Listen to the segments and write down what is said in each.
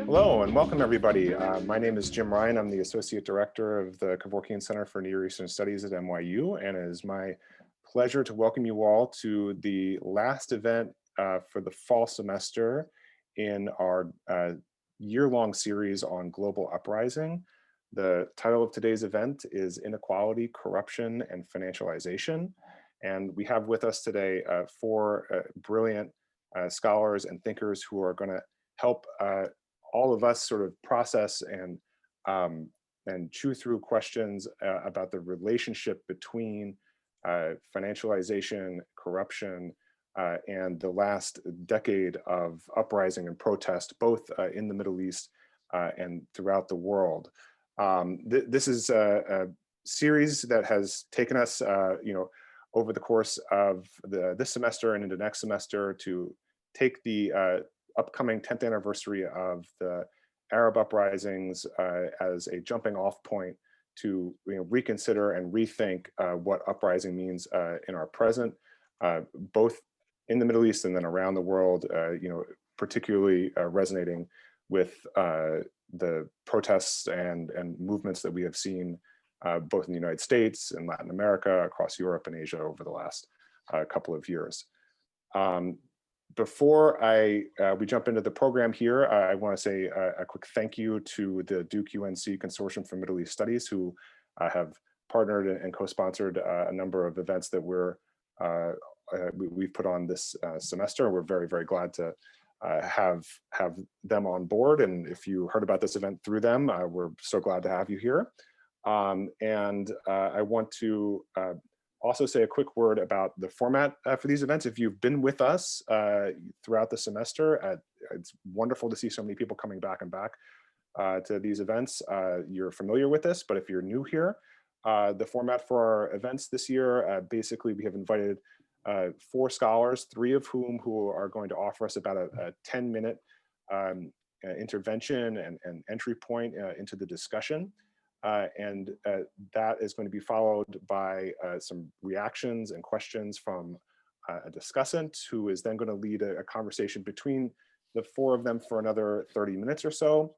Hello and welcome everybody. My name is Jim Ryan. I'm the Associate Director of the Kevorkian Center for Near Eastern Studies at NYU, and it is my pleasure to welcome you all to the last event for the fall semester in our year-long series on global uprising. The title of today's event is Inequality, Corruption, and Financialization. And we have with us today four brilliant scholars and thinkers who are going to help all of us sort of process and chew through questions about the relationship between financialization, corruption, and the last decade of uprising and protest, both in the Middle East and throughout the world. This is a series that has taken us, over the course of this semester and into next semester to take the upcoming 10th anniversary of the Arab uprisings as a jumping off point to reconsider and rethink what uprising means in our present, both in the Middle East and then around the world, particularly resonating with the protests and movements that we have seen both in the United States and Latin America, across Europe and Asia over the last couple of years. Before we jump into the program here, I want to say a quick thank you to the Duke UNC Consortium for Middle East Studies, who have partnered and co-sponsored a number of events that we've put on this semester. We're very, very glad to have them on board. And if you heard about this event through them, we're so glad to have you here. I want to also say a quick word about the format for these events. If you've been with us throughout the semester, it's wonderful to see so many people coming back and back to these events. You're familiar with this, but if you're new here, the format for our events this year, basically we have invited four scholars, three of whom who are going to offer us about a 10-minute intervention and entry point into the discussion. That is going to be followed by some reactions and questions from a discussant, who is then going to lead a conversation between the four of them for another 30 minutes or so.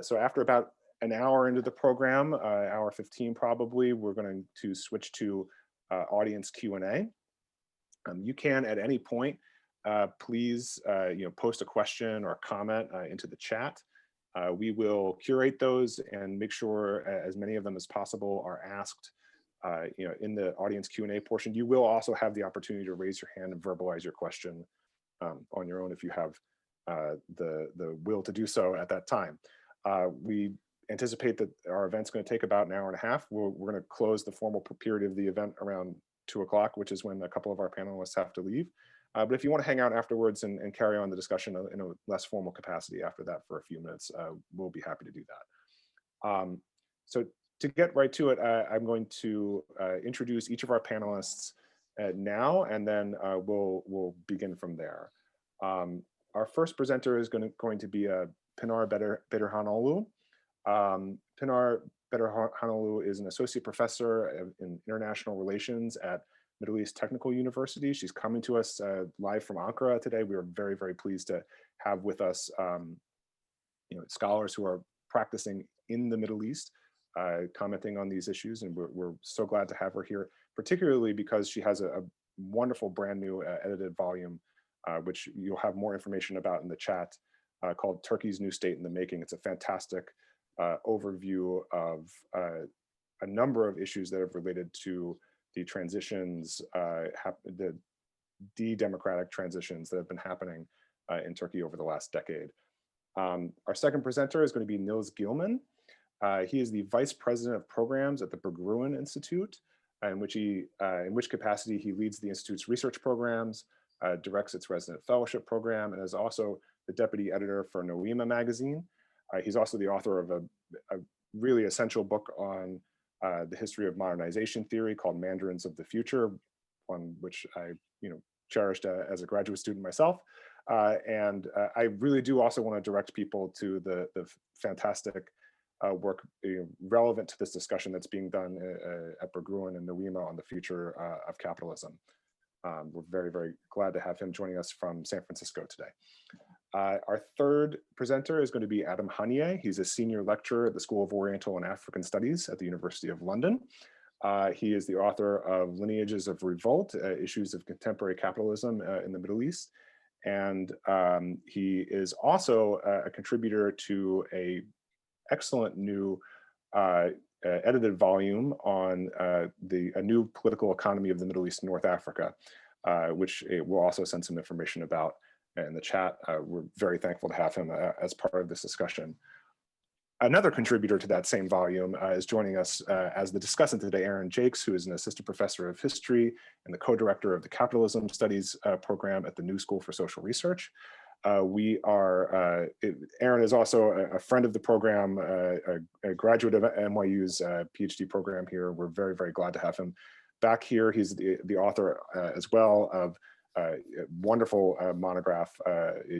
So after about an hour into the program, hour 15 probably, we're going to switch to audience Q&A. You can at any point, please post a question or comment into the chat. We will curate those and make sure as many of them as possible are asked in the audience Q&A portion. You will also have the opportunity to raise your hand and verbalize your question on your own if you have the will to do so at that time. We anticipate that our event's going to take about an hour and a half. We're going to close the formal period of the event around 2 o'clock, which is when a couple of our panelists have to leave. But if you want to hang out afterwards and carry on the discussion in a less formal capacity after that for a few minutes, we'll be happy to do that. So to get right to it, I'm going to introduce each of our panelists now, and then we'll begin from there. Our first presenter is going to be Pinar Bederhanoglu. Pinar Bederhanoglu is an associate professor in international relations at Middle East Technical University. She's coming to us live from Ankara today. We are very, very pleased to have with us scholars who are practicing in the Middle East, commenting on these issues, and we're so glad to have her here, particularly because she has a wonderful brand new edited volume, which you'll have more information about in the chat, called Turkey's New State in the Making. It's a fantastic overview of a number of issues that have related to the transitions, the de-democratic transitions that have been happening in Turkey over the last decade. Our second presenter is going to be Nils Gilman. He is the Vice President of Programs at the Berggruen Institute, in which capacity he leads the Institute's research programs, directs its resident fellowship program, and is also the deputy editor for Noema magazine. He's also the author of a really essential book on the history of modernization theory called Mandarins of the Future, one which I cherished as a graduate student myself. And I really do also want to direct people to the fantastic work relevant to this discussion that's being done at Berggruen and Noema on the future of capitalism. We're very, very glad to have him joining us from San Francisco today. Our third presenter is going to be Adam Honier. He's a senior lecturer at the School of Oriental and African Studies at the University of London. He is the author of Lineages of Revolt, Issues of Contemporary Capitalism in the Middle East. And he is also a contributor to an excellent new edited volume on a new political economy of the Middle East and North Africa, which we'll also send some information about in the chat. We're very thankful to have him as part of this discussion. Another contributor to that same volume is joining us as the discussant today, Aaron Jakes, who is an assistant professor of history and the co-director of the Capitalism Studies program at the New School for Social Research. Aaron is also a friend of the program, a graduate of NYU's PhD program here. We're very, very glad to have him back here. He's the author as well of a wonderful monograph,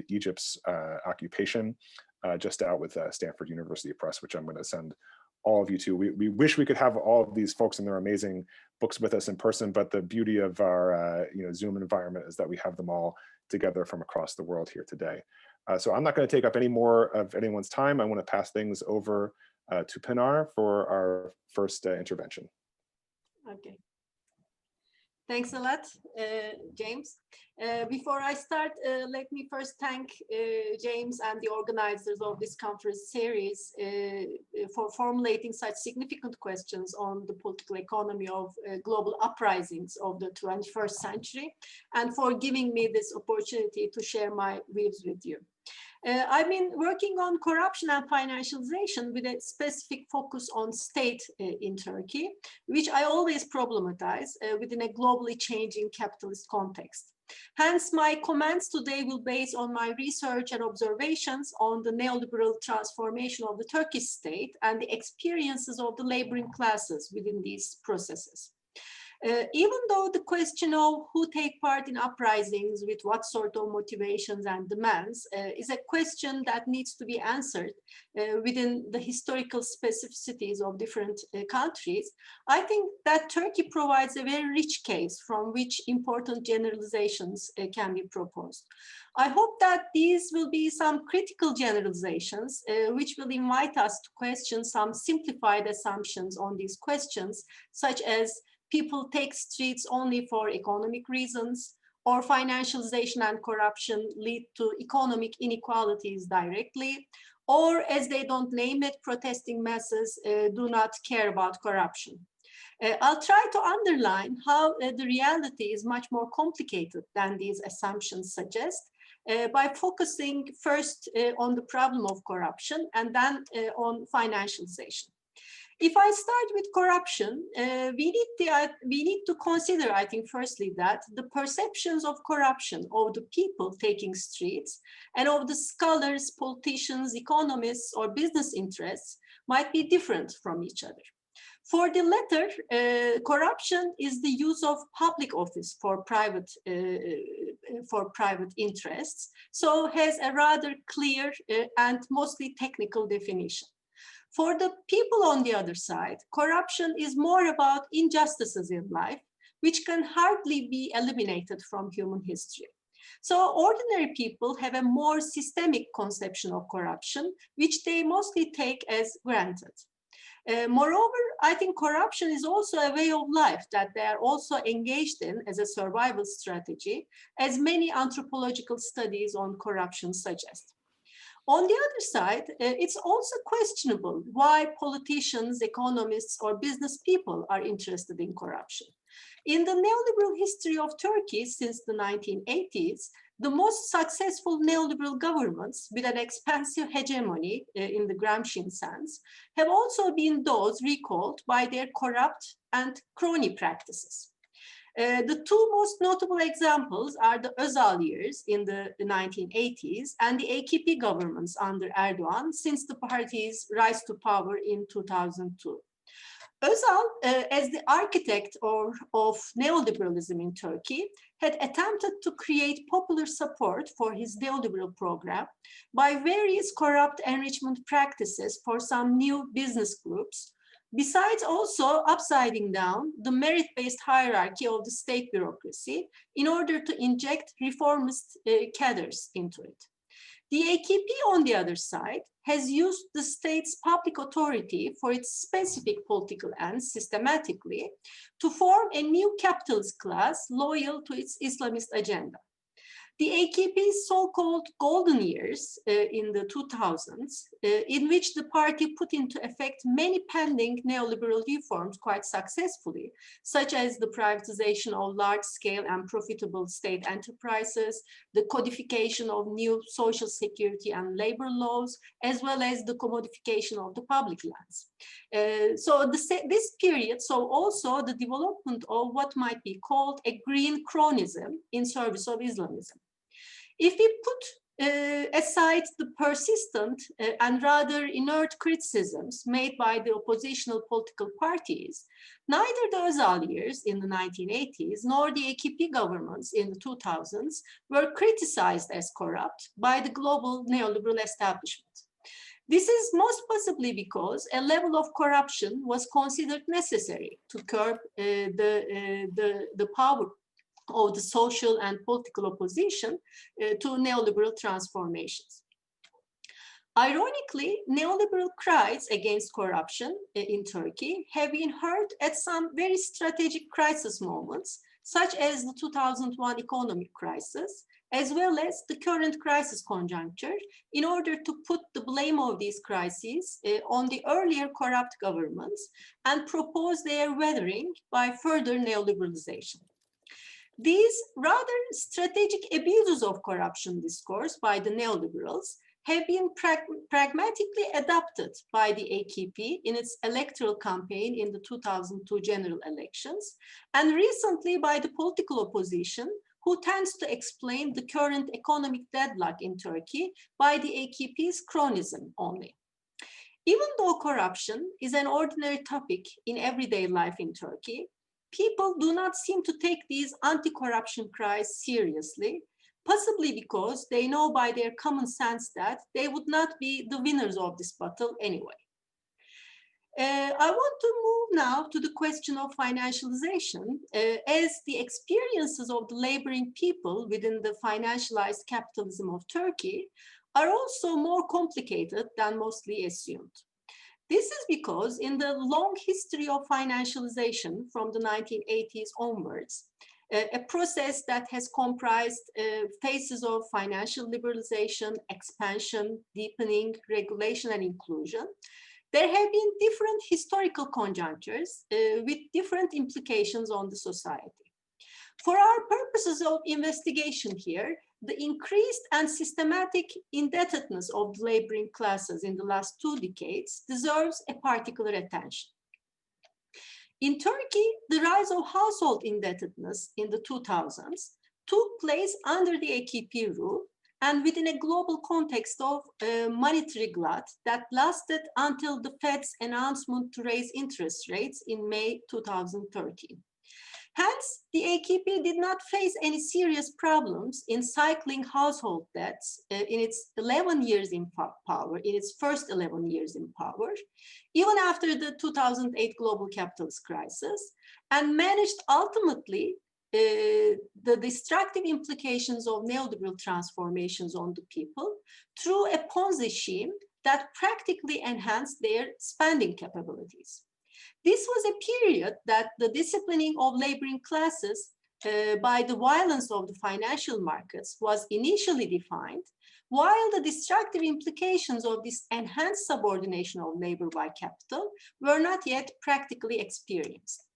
Egypt's Occupation, just out with Stanford University Press, which I'm going to send all of you to. We wish we could have all of these folks and their amazing books with us in person, but the beauty of our Zoom environment is that we have them all together from across the world here today. So I'm not going to take up any more of anyone's time. I want to pass things over to Pinar for our first intervention. Okay. Thanks a lot, James. Before I start, let me first thank James and the organizers of this conference series for formulating such significant questions on the political economy of global uprisings of the 21st century, and for giving me this opportunity to share my views with you. I've been working on corruption and financialization with a specific focus on state in Turkey, which I always problematize within a globally changing capitalist context. Hence, my comments today will base on my research and observations on the neoliberal transformation of the Turkish state and the experiences of the laboring classes within these processes. Even though the question of who take part in uprisings with what sort of motivations and demands is a question that needs to be answered within the historical specificities of different countries, I think that Turkey provides a very rich case from which important generalizations can be proposed. I hope that these will be some critical generalizations which will invite us to question some simplified assumptions on these questions, such as people take streets only for economic reasons, or financialization and corruption lead to economic inequalities directly, or as they don't name it, protesting masses do not care about corruption. I'll try to underline how the reality is much more complicated than these assumptions suggest by focusing first on the problem of corruption and then on financialization. If I start with corruption, we need to consider, I think, firstly, that the perceptions of corruption of the people taking streets and of the scholars, politicians, economists, or business interests might be different from each other. For the latter, corruption is the use of public office for private interests, so has a rather clear and mostly technical definition. For the people on the other side, corruption is more about injustices in life, which can hardly be eliminated from human history. So ordinary people have a more systemic conception of corruption, which they mostly take as granted. Moreover, I think corruption is also a way of life that they are also engaged in as a survival strategy, as many anthropological studies on corruption suggest. On the other side, it's also questionable why politicians, economists, or business people are interested in corruption. In the neoliberal history of Turkey since the 1980s, the most successful neoliberal governments with an expansive hegemony in the Gramscian sense have also been those recalled by their corrupt and crony practices. The two most notable examples are the Özal years in the 1980s and the AKP governments under Erdogan since the party's rise to power in 2002. Özal, as the architect of neoliberalism in Turkey, had attempted to create popular support for his neoliberal program by various corrupt enrichment practices for some new business groups, besides also upsiding down the merit-based hierarchy of the state bureaucracy in order to inject reformist cadres into it. The AKP, on the other side, has used the state's public authority for its specific political ends systematically to form a new capitalist class loyal to its Islamist agenda. The AKP's so-called golden years in the 2000s, in which the party put into effect many pending neoliberal reforms quite successfully, such as the privatization of large-scale and profitable state enterprises, the codification of new social security and labor laws, as well as the commodification of the public lands. This period saw also the development of what might be called a green cronism in service of Islamism. If we put aside the persistent and rather inert criticisms made by the oppositional political parties, neither the Özal years in the 1980s nor the AKP governments in the 2000s were criticized as corrupt by the global neoliberal establishment. This is most possibly because a level of corruption was considered necessary to curb the power of the social and political opposition to neoliberal transformations. Ironically, neoliberal cries against corruption in Turkey have been heard at some very strategic crisis moments, such as the 2001 economic crisis, as well as the current crisis conjuncture, in order to put the blame of these crises on the earlier corrupt governments and propose their weathering by further neoliberalization. These rather strategic abuses of corruption discourse by the neoliberals have been pragmatically adopted by the AKP in its electoral campaign in the 2002 general elections, and recently by the political opposition, who tends to explain the current economic deadlock in Turkey by the AKP's cronism only. Even though corruption is an ordinary topic in everyday life in Turkey, people do not seem to take these anti-corruption cries seriously, possibly because they know by their common sense that they would not be the winners of this battle anyway. I want to move now to the question of financialization, as the experiences of the laboring people within the financialized capitalism of Turkey are also more complicated than mostly assumed. This is because in the long history of financialization from the 1980s onwards, a process that has comprised phases of financial liberalization, expansion, deepening, regulation, and inclusion, there have been different historical conjunctures with different implications on the society. For our purposes of investigation here, the increased and systematic indebtedness of the laboring classes in the last 2 decades deserves a particular attention. In Turkey, the rise of household indebtedness in the 2000s took place under the AKP rule and within a global context of monetary glut that lasted until the Fed's announcement to raise interest rates in May 2013. Hence, the AKP did not face any serious problems in cycling household debts in its 11 years in power, in its first 11 years in power, even after the 2008 global capitalist crisis, and managed ultimately the destructive implications of neoliberal transformations on the people through a Ponzi scheme that practically enhanced their spending capabilities. This was a period that the disciplining of laboring classes by the violence of the financial markets was initially defined, while the destructive implications of this enhanced subordination of labor by capital were not yet practically experienced.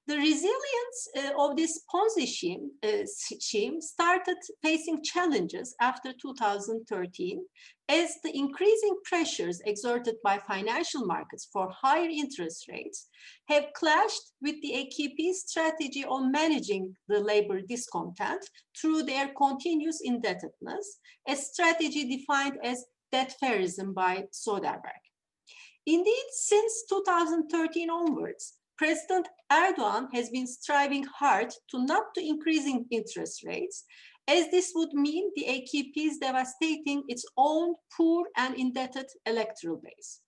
The resilience of this Ponzi scheme started facing challenges after 2013, as the increasing pressures exerted by financial markets for higher interest rates have clashed with the AKP's strategy on managing the labor discontent through their continuous indebtedness, a strategy defined as debt-fairism by Soderbergh. Indeed, since 2013 onwards, President Erdogan has been striving hard to not to increasing interest rates, as this would mean the AKP's devastating its own poor and indebted electoral base.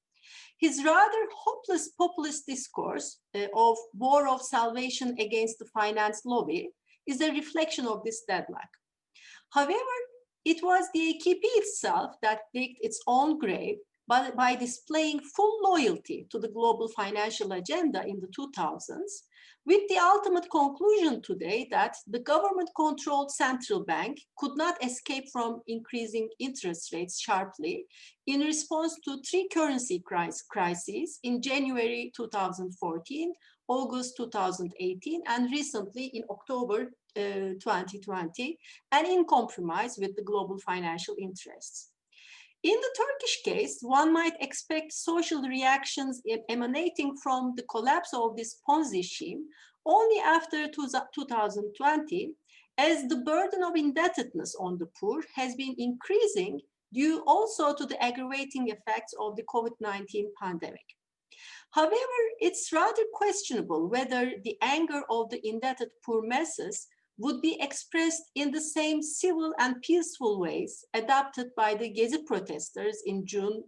His rather hopeless populist discourse of war of salvation against the finance lobby is a reflection of this deadlock. However, it was the AKP itself that digged its own grave by displaying full loyalty to the global financial agenda in the 2000s, with the ultimate conclusion today that the government-controlled central bank could not escape from increasing interest rates sharply in response to three currency crises in January 2014, August 2018, and recently in October 2020, and in compromise with the global financial interests. In the Turkish case, one might expect social reactions emanating from the collapse of this Ponzi scheme only after 2020, as the burden of indebtedness on the poor has been increasing due also to the aggravating effects of the COVID-19 pandemic. However, it's rather questionable whether the anger of the indebted poor masses would be expressed in the same civil and peaceful ways adopted by the Gezi protesters in June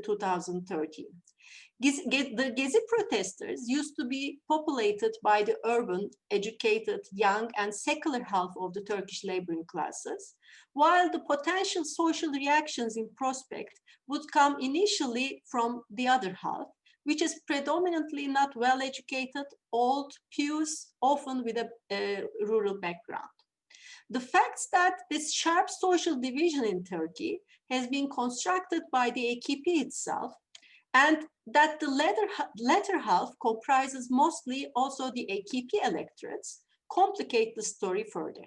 2013. The Gezi protesters used to be populated by the urban, educated, young, and secular half of the Turkish laboring classes, while the potential social reactions in prospect would come initially from the other half, which is predominantly not well-educated, old, pious, often with a rural background. The facts that this sharp social division in Turkey has been constructed by the AKP itself, and that the latter half comprises mostly also the AKP electorates, complicate the story further.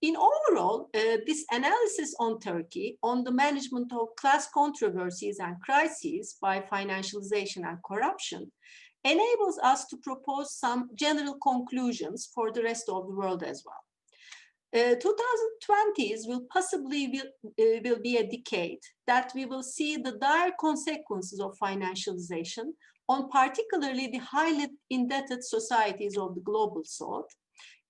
In overall, this analysis on Turkey, on the management of class controversies and crises by financialization and corruption, enables us to propose some general conclusions for the rest of the world as well. 2020s will possibly be a decade that we will see the dire consequences of financialization on particularly the highly indebted societies of the global south,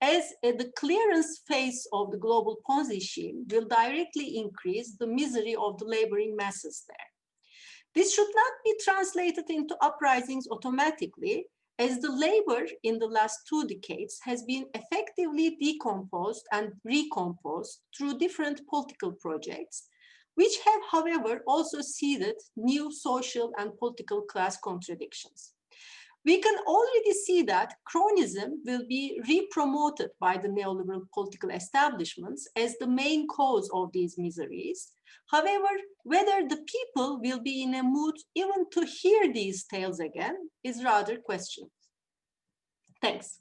as the clearance phase of the global Ponzi scheme will directly increase the misery of the laboring masses there. This should not be translated into uprisings automatically, as the labor in the last 2 decades has been effectively decomposed and recomposed through different political projects, which have, however, also seeded new social and political class contradictions. We can already see that cronyism will be re-promoted by the neoliberal political establishments as the main cause of these miseries. However, whether the people will be in a mood even to hear these tales again is rather questionable. Thanks.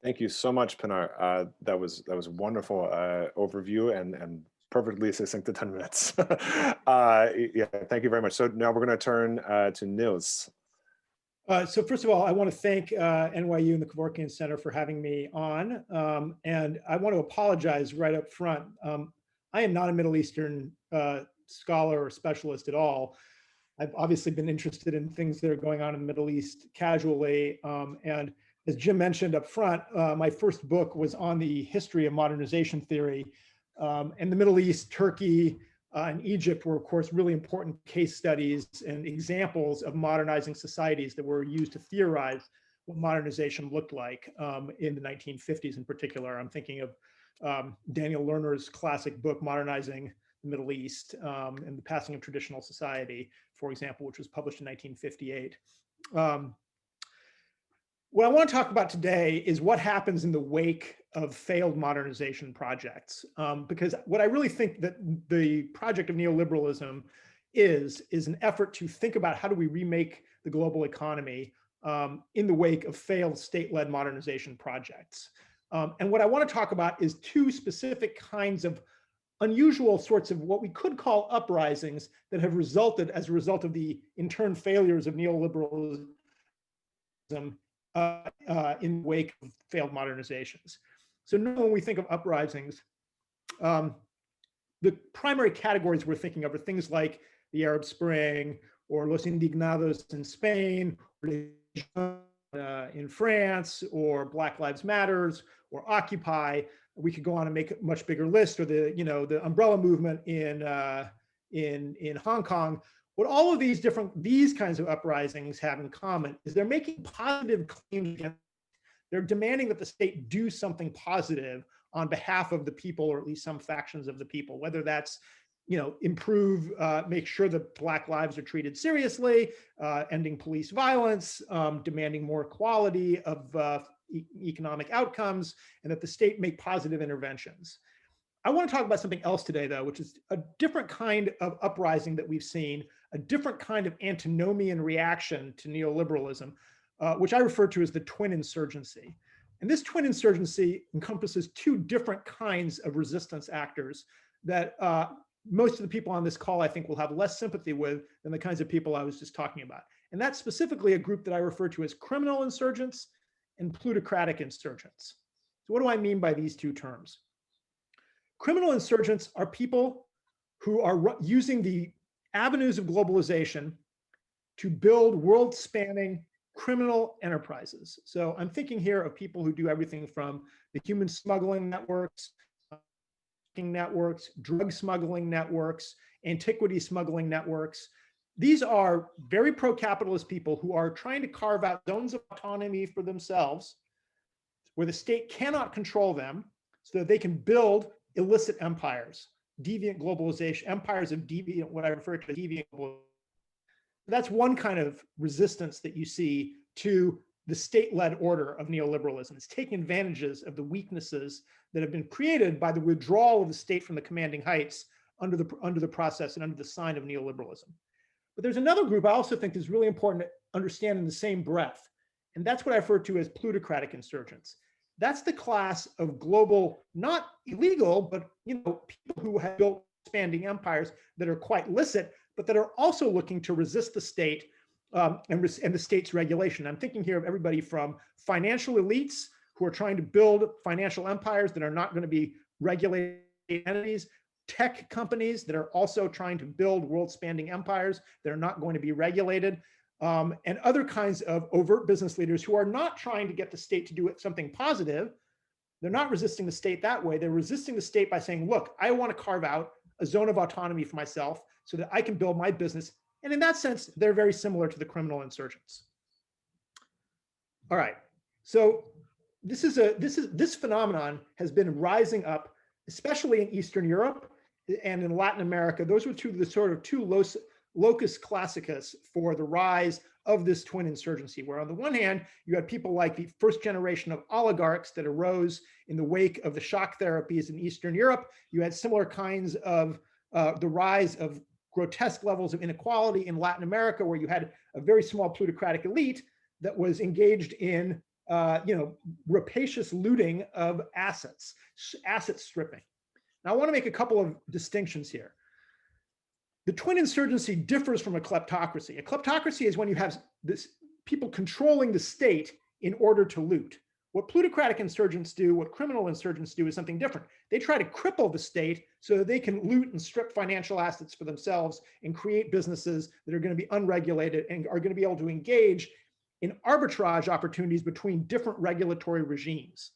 Thank you so much, Pinar. That was a wonderful overview and perfectly succinct to 10 minutes. Yeah, thank you very much. So now we're going to turn to Nils. So first of all, I want to thank NYU and the Kevorkian Center for having me on. And I want to apologize right up front. I am not a Middle Eastern scholar or specialist at all. I've obviously been interested in things that are going on in the Middle East casually. And as Jim mentioned up front, my first book was on the history of modernization theory. And the Middle East, Turkey, and Egypt were, of course, really important case studies and examples of modernizing societies that were used to theorize what modernization looked like in the 1950s in particular. I'm thinking of Daniel Lerner's classic book, Modernizing the Middle East and the Passing of Traditional Society, for example, which was published in 1958. What I want to talk about today is what happens in the wake of failed modernization projects. Because what I really think that the project of neoliberalism is an effort to think about how do we remake the global economy in the wake of failed state-led modernization projects. And what I want to talk about is 2 specific kinds of unusual sorts of what we could call uprisings that have resulted as a result of the in turn failures of neoliberalism in the wake of failed modernizations. So now when we think of uprisings, the primary categories we're thinking of are things like the Arab Spring or Los Indignados in Spain, or in France, or Black Lives Matters, or Occupy. We could go on and make a much bigger list, or the umbrella movement in Hong Kong. What all of these kinds of uprisings have in common is they're making positive claims against. They're demanding that the state do something positive on behalf of the people, or at least some factions of the people, whether that's, improve, make sure that Black lives are treated seriously, ending police violence, demanding more equality of economic outcomes, and that the state make positive interventions. I want to talk about something else today, though, which is a different kind of uprising that we've seen, a different kind of antinomian reaction to neoliberalism, which I refer to as the twin insurgency. And this twin insurgency encompasses two different kinds of resistance actors that most of the people on this call, I think, will have less sympathy with than the kinds of people I was just talking about. And that's specifically a group that I refer to as criminal insurgents and plutocratic insurgents. So what do I mean by these two terms? Criminal insurgents are people who are using the avenues of globalization to build world-spanning criminal enterprises. So I'm thinking here of people who do everything from the human smuggling networks, drug smuggling networks, antiquity smuggling networks. These are very pro-capitalist people who are trying to carve out zones of autonomy for themselves where the state cannot control them so that they can build illicit empires, deviant globalization, empires of deviant, what I refer to as deviant globalization. That's one kind of resistance that you see to the state-led order of neoliberalism. It's taking advantages of the weaknesses that have been created by the withdrawal of the state from the commanding heights under the process and under the sign of neoliberalism. But there's another group I also think is really important to understand in the same breath, and that's what I refer to as plutocratic insurgents. That's the class of global, not illegal, but people who have built expanding empires that are quite licit, but that are also looking to resist the state and the state's regulation. I'm thinking here of everybody from financial elites who are trying to build financial empires that are not going to be regulated entities, tech companies that are also trying to build world-spanning empires that are not going to be regulated, and other kinds of overt business leaders who are not trying to get the state to do something positive. They're not resisting the state that way. They're resisting the state by saying, look, I want to carve out a zone of autonomy for myself so that I can build my business. And in that sense, they're very similar to the criminal insurgents. All right, so this phenomenon has been rising up, especially in Eastern Europe and in Latin America. Those were the sort of two locus classicus for the rise of this twin insurgency, where on the one hand, you had people like the first generation of oligarchs that arose in the wake of the shock therapies in Eastern Europe. You had similar kinds of the rise of grotesque levels of inequality in Latin America, where you had a very small plutocratic elite that was engaged in rapacious looting of assets, asset stripping. Now, I want to make a couple of distinctions here. The twin insurgency differs from a kleptocracy. A kleptocracy is when you have people controlling the state in order to loot. What plutocratic insurgents do, what criminal insurgents do, is something different. They try to cripple the state so that they can loot and strip financial assets for themselves and create businesses that are going to be unregulated and are going to be able to engage in arbitrage opportunities between different regulatory regimes.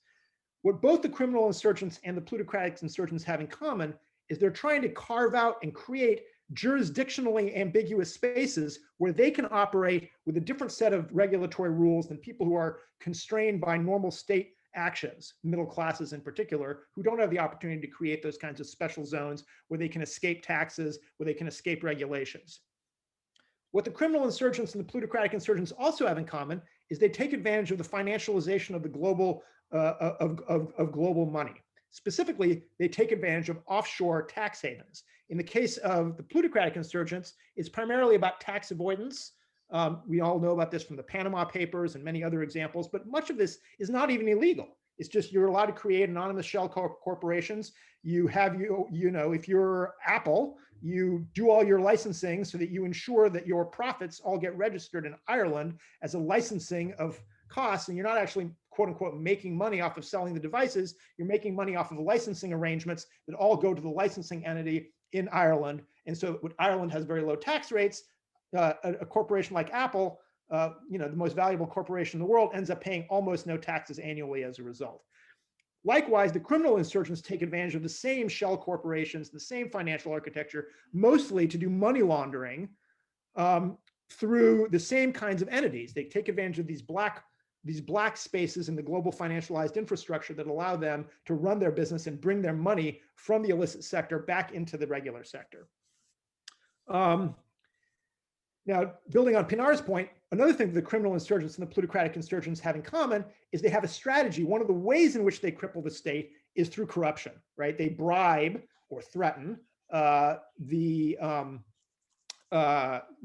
What both the criminal insurgents and the plutocratic insurgents have in common is they're trying to carve out and create jurisdictionally ambiguous spaces where they can operate with a different set of regulatory rules than people who are constrained by normal state actions, middle classes in particular, who don't have the opportunity to create those kinds of special zones where they can escape taxes, where they can escape regulations. What the criminal insurgents and the plutocratic insurgents also have in common is they take advantage of the financialization of the global global money. Specifically, they take advantage of offshore tax havens. In the case of the plutocratic insurgents, it's primarily about tax avoidance. We all know about this from the Panama Papers and many other examples, but much of this is not even illegal. It's just you're allowed to create anonymous shell corporations. You have, if you're Apple, you do all your licensing so that you ensure that your profits all get registered in Ireland as a licensing of costs, and you're not actually, quote unquote, making money off of selling the devices. You're making money off of the licensing arrangements that all go to the licensing entity in Ireland. And so Ireland has very low tax rates. A corporation like Apple, the most valuable corporation in the world, ends up paying almost no taxes annually as a result. Likewise, the criminal insurgents take advantage of the same shell corporations, the same financial architecture, mostly to do money laundering through the same kinds of entities. They take advantage of these black these black spaces in the global financialized infrastructure that allow them to run their business and bring their money from the illicit sector back into the regular sector. Now, building on Pinar's point, another thing the criminal insurgents and the plutocratic insurgents have in common is they have a strategy. One of the ways in which they cripple the state is through corruption, right? They bribe or threaten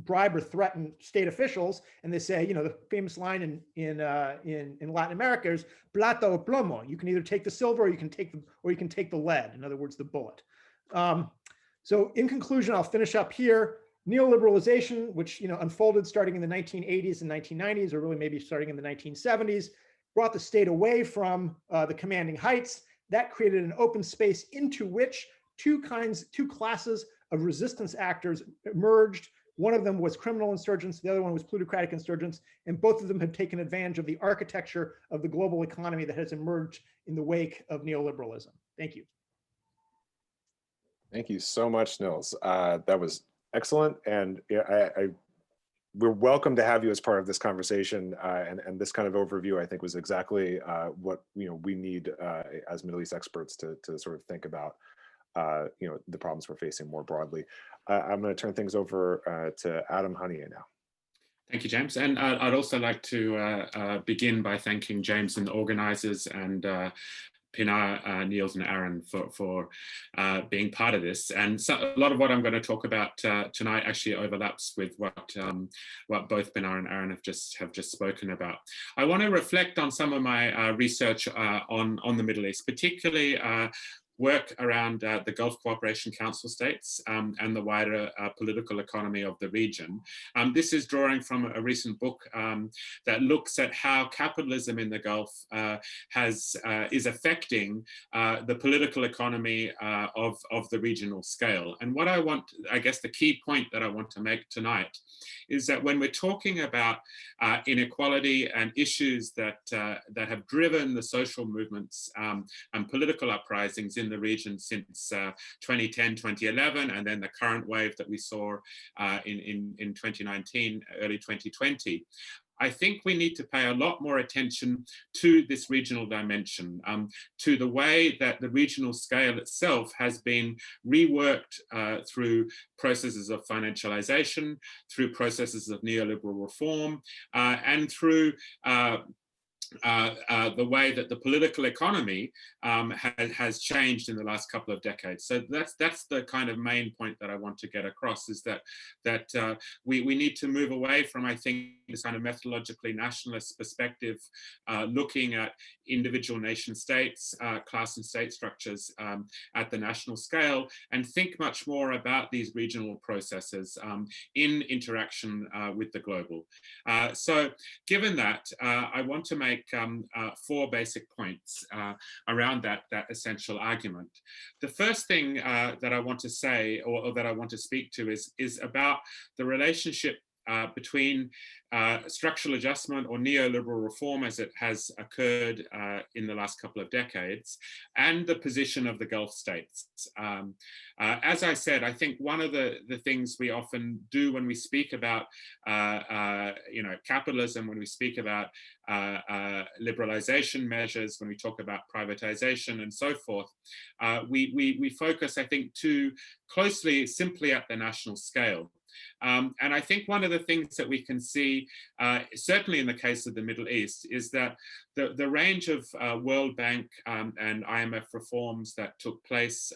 bribe or threaten state officials, and they say, you know, the famous line in Latin America is "plata o plomo." You can either take the silver, or you can take the lead. In other words, the bullet. So, in conclusion, I'll finish up here. Neoliberalization, which unfolded starting in the 1980s and 1990s, or really maybe starting in the 1970s, brought the state away from the commanding heights. That created an open space into which two classes of resistance actors emerged. One of them was criminal insurgents, the other one was plutocratic insurgents, and both of them have taken advantage of the architecture of the global economy that has emerged in the wake of neoliberalism. Thank you. Thank you so much, Nils. That was excellent, and we're welcome to have you as part of this conversation. And this kind of overview, I think, was exactly what we need as Middle East experts to sort of think about the problems we're facing more broadly. I'm going to turn things over to Adam Honier now. Thank you, James. And I'd also like to begin by thanking James and the organizers and Pinar, Niels, and Aaron for being part of this. And so a lot of what I'm going to talk about tonight actually overlaps with what both Pinar and Aaron have just spoken about. I want to reflect on some of my research on the Middle East, particularly work around the Gulf Cooperation Council states and the wider political economy of the region. This is drawing from a recent book that looks at how capitalism in the Gulf is affecting the political economy of the regional scale. And what I guess the key point that I want to make tonight is that when we're talking about inequality and issues that have driven the social movements and political uprisings in the region since 2010, 2011, and then the current wave that we saw in 2019, early 2020, I think we need to pay a lot more attention to this regional dimension, to the way that the regional scale itself has been reworked through processes of financialization, through processes of neoliberal reform, and through the way that the political economy has changed in the last couple of decades. So that's the kind of main point that I want to get across, is that we need to move away from, I think, this kind of methodologically nationalist perspective, looking at individual nation states, class and state structures at the national scale, and think much more about these regional processes in interaction with the global. So given that, I want to make four basic points around that essential argument. The first thing that I want to say, or that I want to speak to, is about the relationship between structural adjustment or neoliberal reform as it has occurred in the last couple of decades, and the position of the Gulf states. As I said, I think one of the things we often do when we speak about capitalism, when we speak about liberalization measures, when we talk about privatization and so forth, we focus, I think, too closely simply at the national scale. And I think one of the things that we can see, certainly in the case of the Middle East, is that the range of World Bank and IMF reforms that took place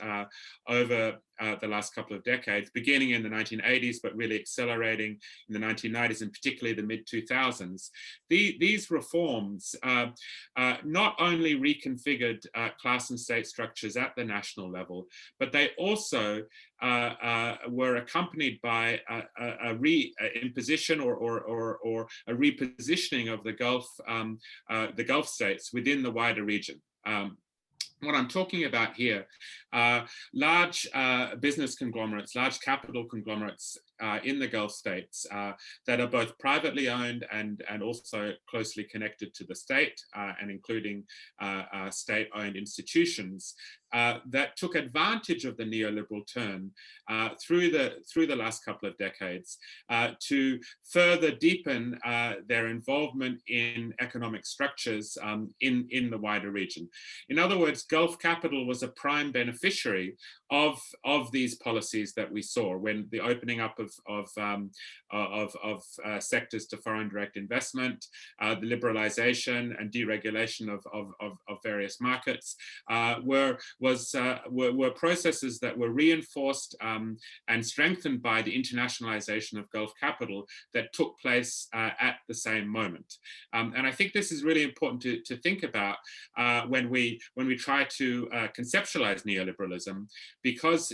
over the last couple of decades, beginning in the 1980s, but really accelerating in the 1990s, and particularly the mid-2000s, these reforms not only reconfigured class and state structures at the national level, but they also were accompanied by a re-imposition or a repositioning of the Gulf states within the wider region. What I'm talking about here, large business conglomerates, large capital conglomerates in the Gulf states that are both privately owned and also closely connected to the state and including state-owned institutions. that took advantage of the neoliberal turn through the last couple of decades to further deepen their involvement in economic structures in the wider region. In other words, Gulf capital was a prime beneficiary of these policies that we saw when the opening up of sectors to foreign direct investment, the liberalization and deregulation of various markets were processes that were reinforced and strengthened by the internationalization of Gulf capital that took place at the same moment. And I think this is really important to think about when we try to conceptualize neoliberalism, because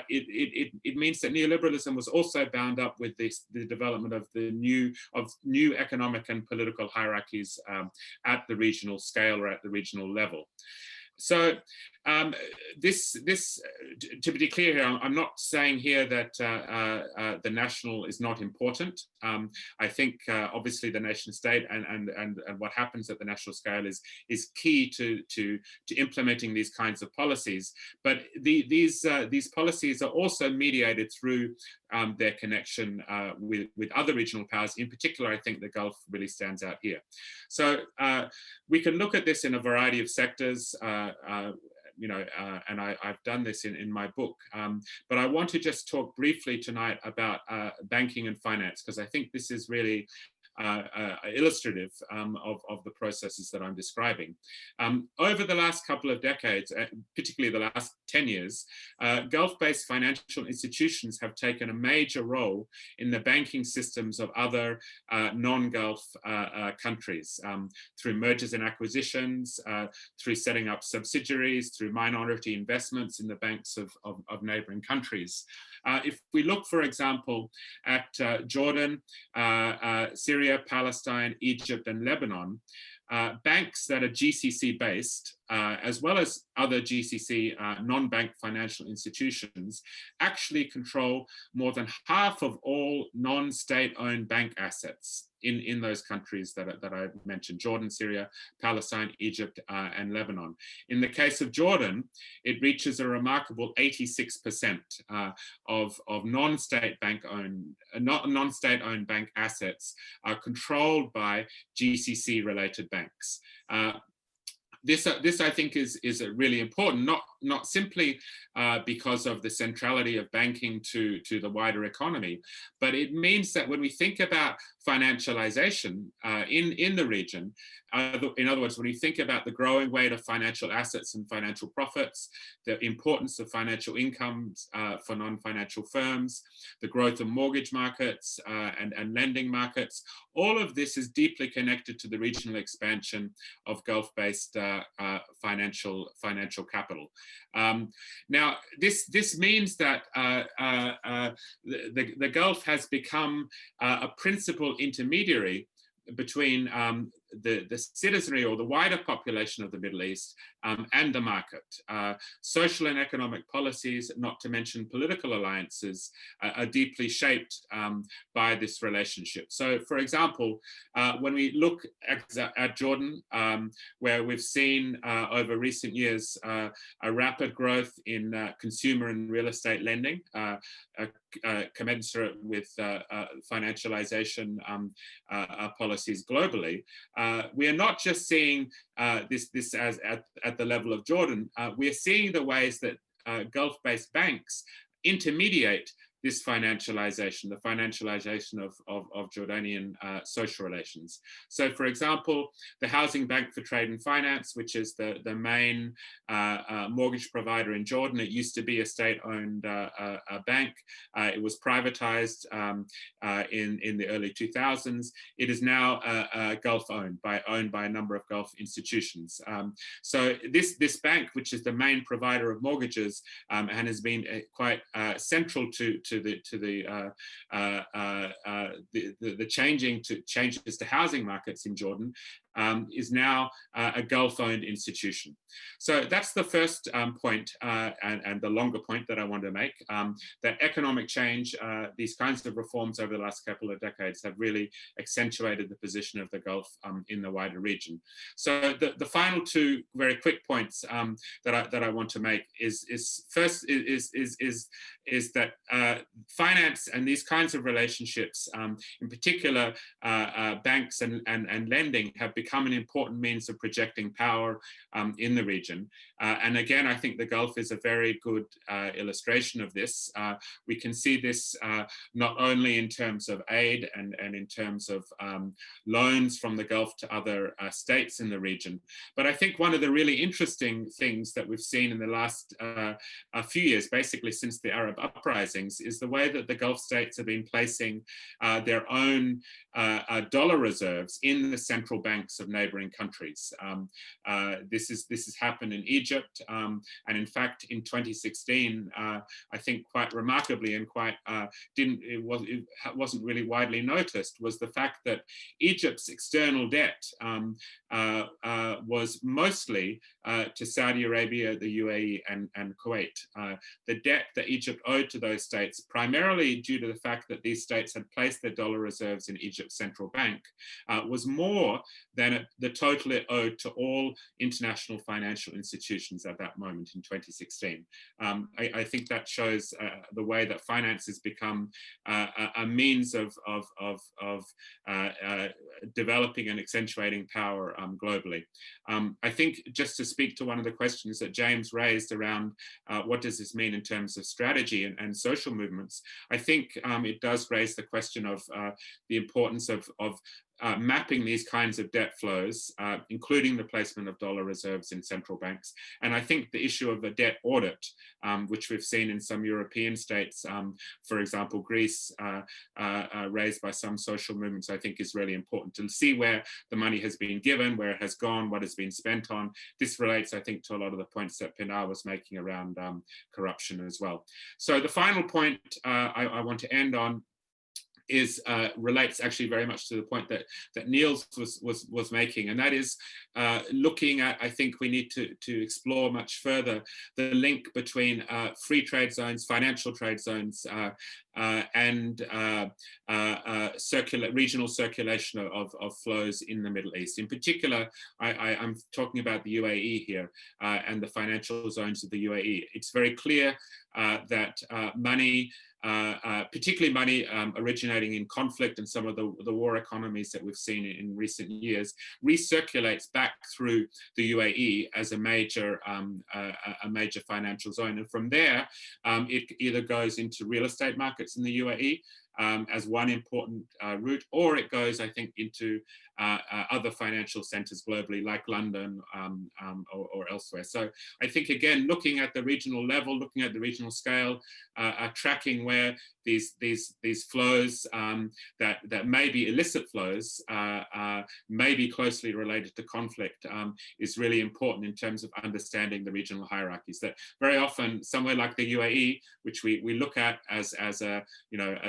it means that neoliberalism was also bound up with the development of new economic and political hierarchies at the regional scale or at the regional level. So to be clear here, I'm not saying here that the national is not important. I think obviously the nation state and what happens at the national scale is key to implementing these kinds of policies. But these policies are also mediated through their connection with other regional powers. In particular, I think the Gulf really stands out here. So we can look at this in a variety of sectors. And I've done this in my book, but I want to just talk briefly tonight about banking and finance, because I think this is really illustrative of the processes that I'm describing. Over the last couple of decades, particularly the last 10 years, Gulf-based financial institutions have taken a major role in the banking systems of other non-Gulf countries through mergers and acquisitions, through setting up subsidiaries, through minority investments in the banks of neighboring countries. If we look, for example, at Jordan, Syria, Palestine, Egypt, and Lebanon, banks that are GCC based, as well as other GCC non-bank financial institutions, actually control more than half of all non-state owned bank assets in those countries that I mentioned: Jordan, Syria, Palestine, Egypt, and Lebanon. In the case of Jordan, it reaches a remarkable 86% of non-state owned bank assets are controlled by GCC related banks. This I think is really important, not simply because of the centrality of banking to the wider economy, but it means that when we think about financialization in the region, in other words, when we think about the growing weight of financial assets and financial profits, the importance of financial incomes for non-financial firms, the growth of mortgage markets and lending markets, all of this is deeply connected to the regional expansion of Gulf-based financial capital. Now, this means that the Gulf has become a principal intermediary between the citizenry or the wider population of the Middle East and the market. Social and economic policies, not to mention political alliances, are deeply shaped by this relationship. So, for example, when we look at Jordan, where we've seen over recent years a rapid growth in consumer and real estate lending, commensurate with financialization policies globally, we are not just seeing this as at the level of Jordan. We are seeing the ways that Gulf-based banks intermediate this financialization, the financialization of Jordanian social relations. So, for example, the Housing Bank for Trade and Finance, which is the main mortgage provider in Jordan, it used to be a state-owned bank. It was privatized in the early 2000s. It is now Gulf-owned, owned by a number of Gulf institutions. So this bank, which is the main provider of mortgages and has been quite central to the changes to housing markets in Jordan, is now a Gulf-owned institution. So that's the first point, and the longer point that I want to make, that economic change, these kinds of reforms over the last couple of decades have really accentuated the position of the Gulf in the wider region. So the final two very quick points that I want to make is that finance and these kinds of relationships, in particular banks and lending, have become an important means of projecting power in the region. And again, I think the Gulf is a very good illustration of this. We can see this not only in terms of aid and in terms of loans from the Gulf to other states in the region, but I think one of the really interesting things that we've seen in the last few years, basically since the Arab uprisings, is the way that the Gulf states have been placing their own dollar reserves in the central banks of neighboring countries. This has happened in Egypt, and in fact in 2016, I think quite remarkably and quite it wasn't really widely noticed, was the fact that Egypt's external debt was mostly to Saudi Arabia, the UAE, and Kuwait. The debt that Egypt owed to those states, primarily due to the fact that these states had placed their dollar reserves in Egypt's central bank, was more than the total it owed to all international financial institutions at that moment in 2016. I think that shows the way that finance has become a means of developing and accentuating power globally. I think, just to speak to one of the questions that James raised around what does this mean in terms of strategy and social movements, I think it does raise the question of the importance of mapping these kinds of debt flows, including the placement of dollar reserves in central banks. And I think the issue of a debt audit, which we've seen in some European states, for example, Greece, raised by some social movements, I think is really important to see where the money has been given, where it has gone, what has been spent on. This relates, I think, to a lot of the points that Pinar was making around corruption as well. So the final point I want to end on relates actually very much to the point that Niels was making, and that is looking at, I think we need to explore much further the link between free trade zones, financial trade zones, and regional circulation of flows in the Middle East. In particular, I'm talking about the UAE here and the financial zones of the UAE. It's very clear that money, particularly money originating in conflict and some of the war economies that we've seen in recent years, recirculates back through the UAE as a major financial zone. And from there, it either goes into real estate markets in the UAE as one important route, or it goes, I think, into other financial centers globally, like London or elsewhere. So I think, again, looking at the regional level, looking at the regional scale, tracking where these flows that may be illicit flows, may be closely related to conflict, is really important in terms of understanding the regional hierarchies. That very often, somewhere like the UAE, which we look at as a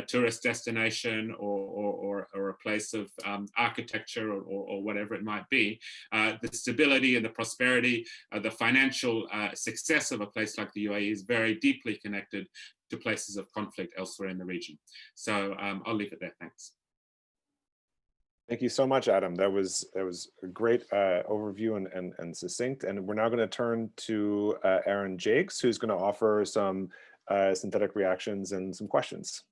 tourist destination or a place of architecture or whatever it might be, the stability and the prosperity, the financial success of a place like the UAE is very deeply connected to places of conflict elsewhere in the region. So I'll leave it there. Thanks. Thank you so much, Adam. That was a great overview and succinct. And we're now going to turn to Aaron Jakes, who's going to offer some synthetic reactions and some questions.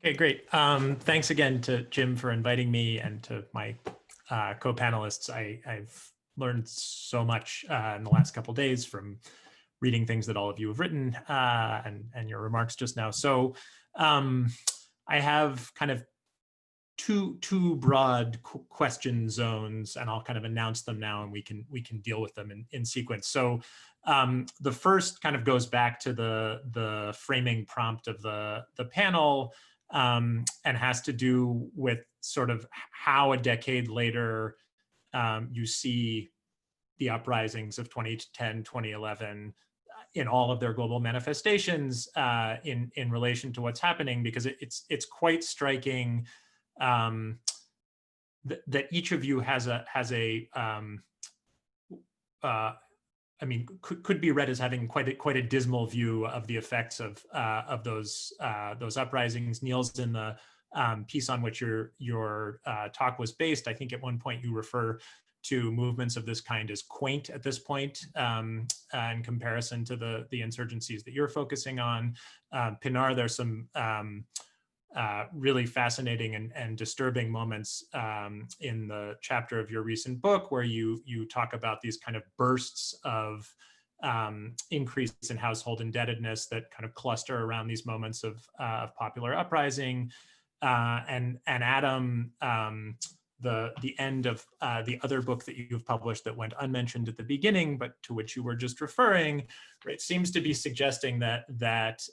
Okay, great. Thanks again to Jim for inviting me, and to my co-panelists. I've learned so much in the last couple of days from reading things that all of you have written and your remarks just now. So I have kind of two broad question zones, and I'll kind of announce them now, and we can deal with them in sequence. So the first kind of goes back to the framing prompt of the panel, and has to do with sort of how a decade later you see the uprisings of 2010, 2011 in all of their global manifestations in relation to what's happening, because it's quite striking that each of you has a I mean, could be read as having quite a dismal view of the effects of those uprisings. Niels, in the piece on which your talk was based, I think at one point you refer to movements of this kind as quaint at this point in comparison to the insurgencies that you're focusing on. Pinar, there's some really fascinating and disturbing moments in the chapter of your recent book where you talk about these kind of bursts of increase in household indebtedness that kind of cluster around these moments of popular uprising. And Adam, the end of the other book that you've published that went unmentioned at the beginning, but to which you were just referring, right, seems to be suggesting that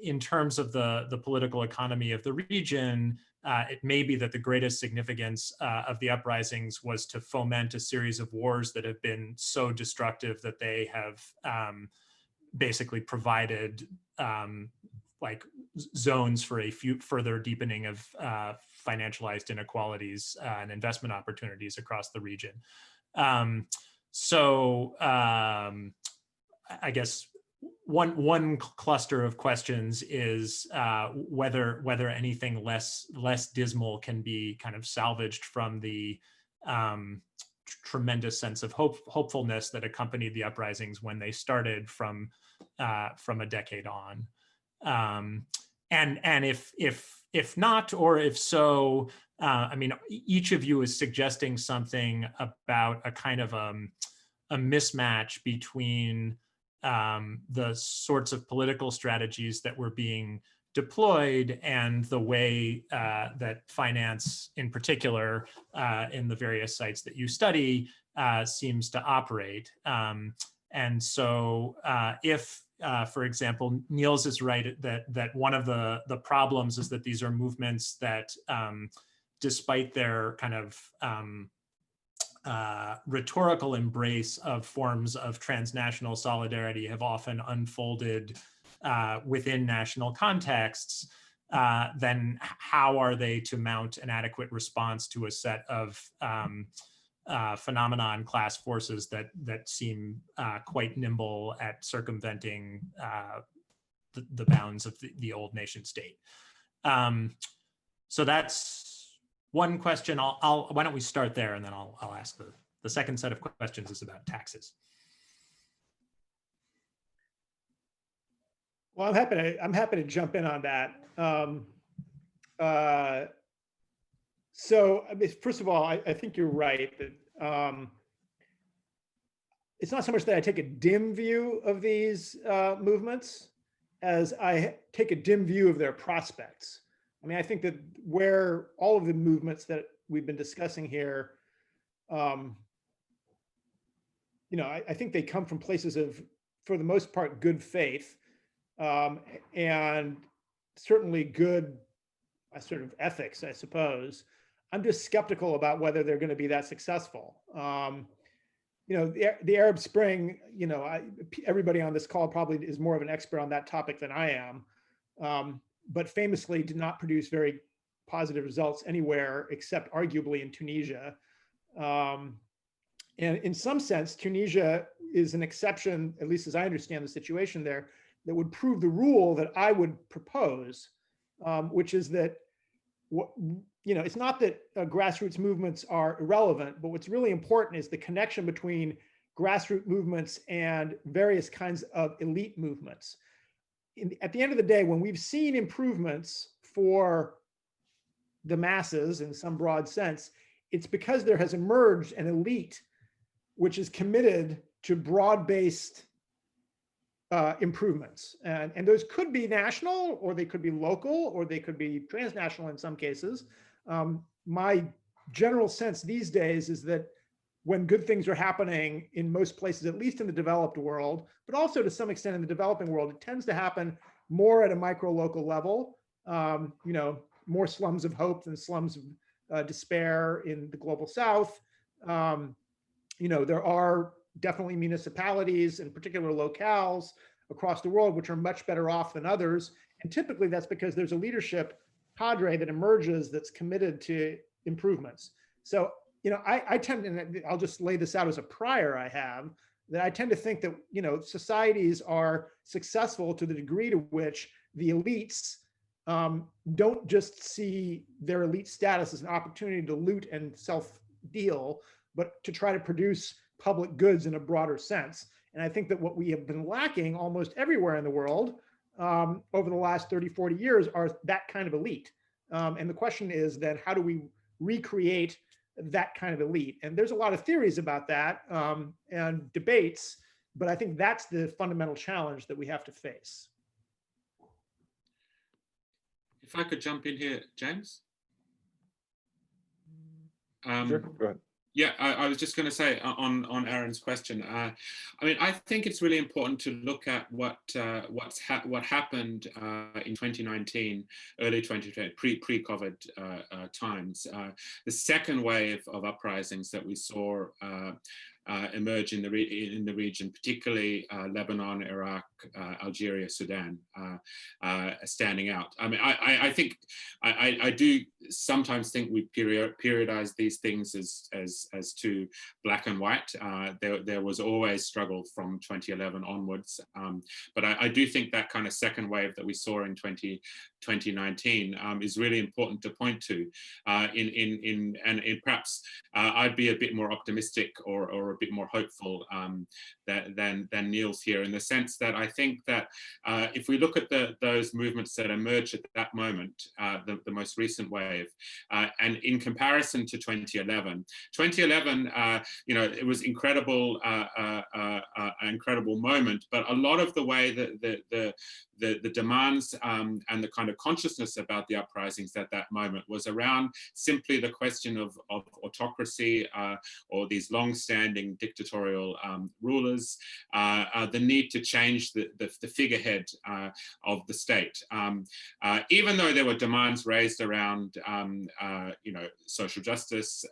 in terms of the political economy of the region, it may be that the greatest significance of the uprisings was to foment a series of wars that have been so destructive that they have basically provided like zones for a further deepening of financialized inequalities and investment opportunities across the region. So I guess one cluster of questions is whether anything less dismal can be kind of salvaged from the tremendous sense of hopefulness that accompanied the uprisings when they started from a decade on. And if not, or if so, I mean, each of you is suggesting something about a kind of a mismatch between the sorts of political strategies that were being deployed and the way that finance, in particular, in the various sites that you study, seems to operate. And so if, for example, Niels is right that one of the problems is that these are movements that, despite their kind of rhetorical embrace of forms of transnational solidarity, have often unfolded within national contexts, then how are they to mount an adequate response to a set of phenomena and class forces that seem quite nimble at circumventing the bounds of the old nation state? So that's one question. Why don't we start there, and then I'll ask the second set of questions is about taxes. Well, I'm happy to jump in on that. So, I mean, first of all, I think you're right that it's not so much that I take a dim view of these movements as I take a dim view of their prospects. I mean, I think that where all of the movements that we've been discussing here, you know, I think they come from places of, for the most part, good faith, and certainly good sort of ethics, I suppose. I'm just skeptical about whether they're going to be that successful. You know, the Arab Spring, you know, everybody on this call probably is more of an expert on that topic than I am, but famously did not produce very positive results anywhere except arguably in Tunisia. And in some sense, Tunisia is an exception, at least as I understand the situation there, that would prove the rule that I would propose, which is that, you know, it's not that grassroots movements are irrelevant, but what's really important is the connection between grassroots movements and various kinds of elite movements. At the end of the day, when we've seen improvements for the masses in some broad sense, it's because there has emerged an elite which is committed to broad-based improvements. And those could be national, or they could be local, or they could be transnational in some cases. My general sense these days is that when good things are happening in most places, at least in the developed world, but also to some extent in the developing world, it tends to happen more at a micro local level. You know, more slums of hope than slums of despair in the global South. You know, there are definitely municipalities and particular locales across the world which are much better off than others. And typically that's because there's a leadership cadre that emerges that's committed to improvements. So, you know, I tend, and I'll just lay this out as a prior I have, that I tend to think that, you know, societies are successful to the degree to which the elites don't just see their elite status as an opportunity to loot and self-deal, but to try to produce public goods in a broader sense. And I think that what we have been lacking almost everywhere in the world over the last 30, 40 years are that kind of elite. And the question is then, how do we recreate that kind of elite? And there's a lot of theories about that and debates, but I think that's the fundamental challenge that we have to face. If I could jump in here, James. Sure, go ahead. Yeah, I was just going to say on Aaron's question. I mean, I think it's really important to look at what happened in 2019, early 2020, pre-COVID times. The second wave of uprisings that we saw emerge in the region, particularly Lebanon, Iraq, Algeria, Sudan, standing out. I mean, I do sometimes think we periodize these things as too black and white. There was always struggle from 2011 onwards, but I do think that kind of second wave that we saw in 2019 is really important to point to. And perhaps I'd be a bit more optimistic or a bit more hopeful than Niels here, in the sense that I think that if we look at those movements that emerged at that moment, the most recent wave, and in comparison to 2011, you know, it was incredible, an incredible moment, but a lot of the way that the demands and the kind of consciousness about the uprisings at that moment was around simply the question of autocracy or these long-standing dictatorial rulers, the need to change the figurehead of the state. Even though there were demands raised around you know, social justice,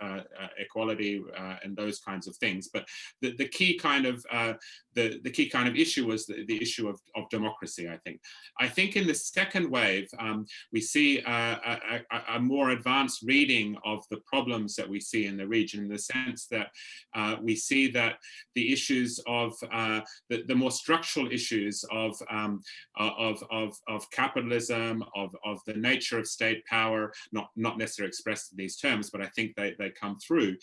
equality, and those kinds of things, but the key kind of issue was the issue of democracy. I think in the second wave, we see a more advanced reading of the problems that we see in the region, in the sense that we see that the issues of the more structural issues of capitalism, of the nature of state power, not necessarily expressed in these terms, but I think they come through.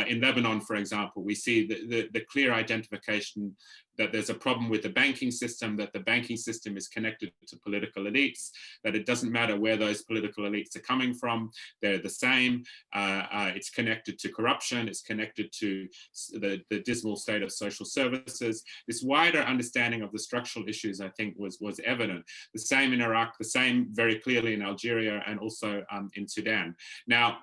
In Lebanon, for example, we see the clear identification that there's a problem with the banking system, that the banking system is connected to political elites, that it doesn't matter where those political elites are coming from, they're the same. It's connected to corruption, it's connected to the dismal state of social services. This wider understanding of the structural issues, I think, was evident. The same in Iraq, the same very clearly in Algeria, and also in Sudan. Now,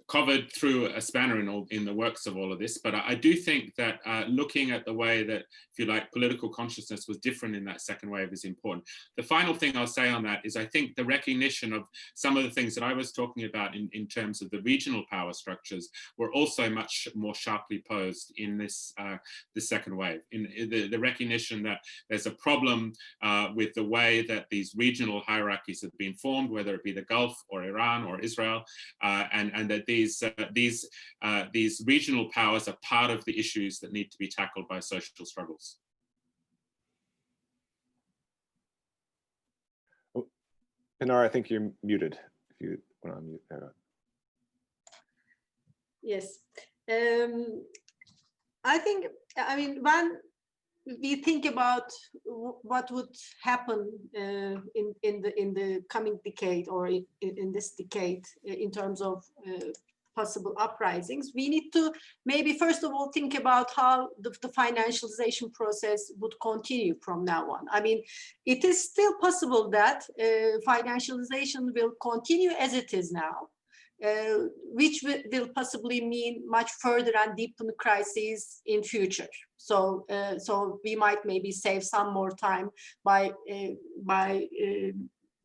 COVID threw a spanner in the works of all of this, but I do think that looking at the way that, if you like, political consciousness was different in that second wave is important. The final thing I'll say on that is I think the recognition of some of the things that I was talking about in terms of the regional power structures were also much more sharply posed in this second wave. In the recognition that there's a problem with the way that these regional hierarchies have been formed, whether it be the Gulf or Iran or Israel, and that these regional powers are part of the issues that need to be tackled by social struggles. Oh, Pinar, I think you're muted. If you want to unmute. Yes, I think, I mean, when we think about what would happen in the coming decade, or in this decade, in terms of possible uprisings, we need to maybe first of all think about how the financialization process would continue from now on. I mean, it is still possible that financialization will continue as it is now, which will possibly mean much further and deepen crises in future. So, so we might maybe save some more time by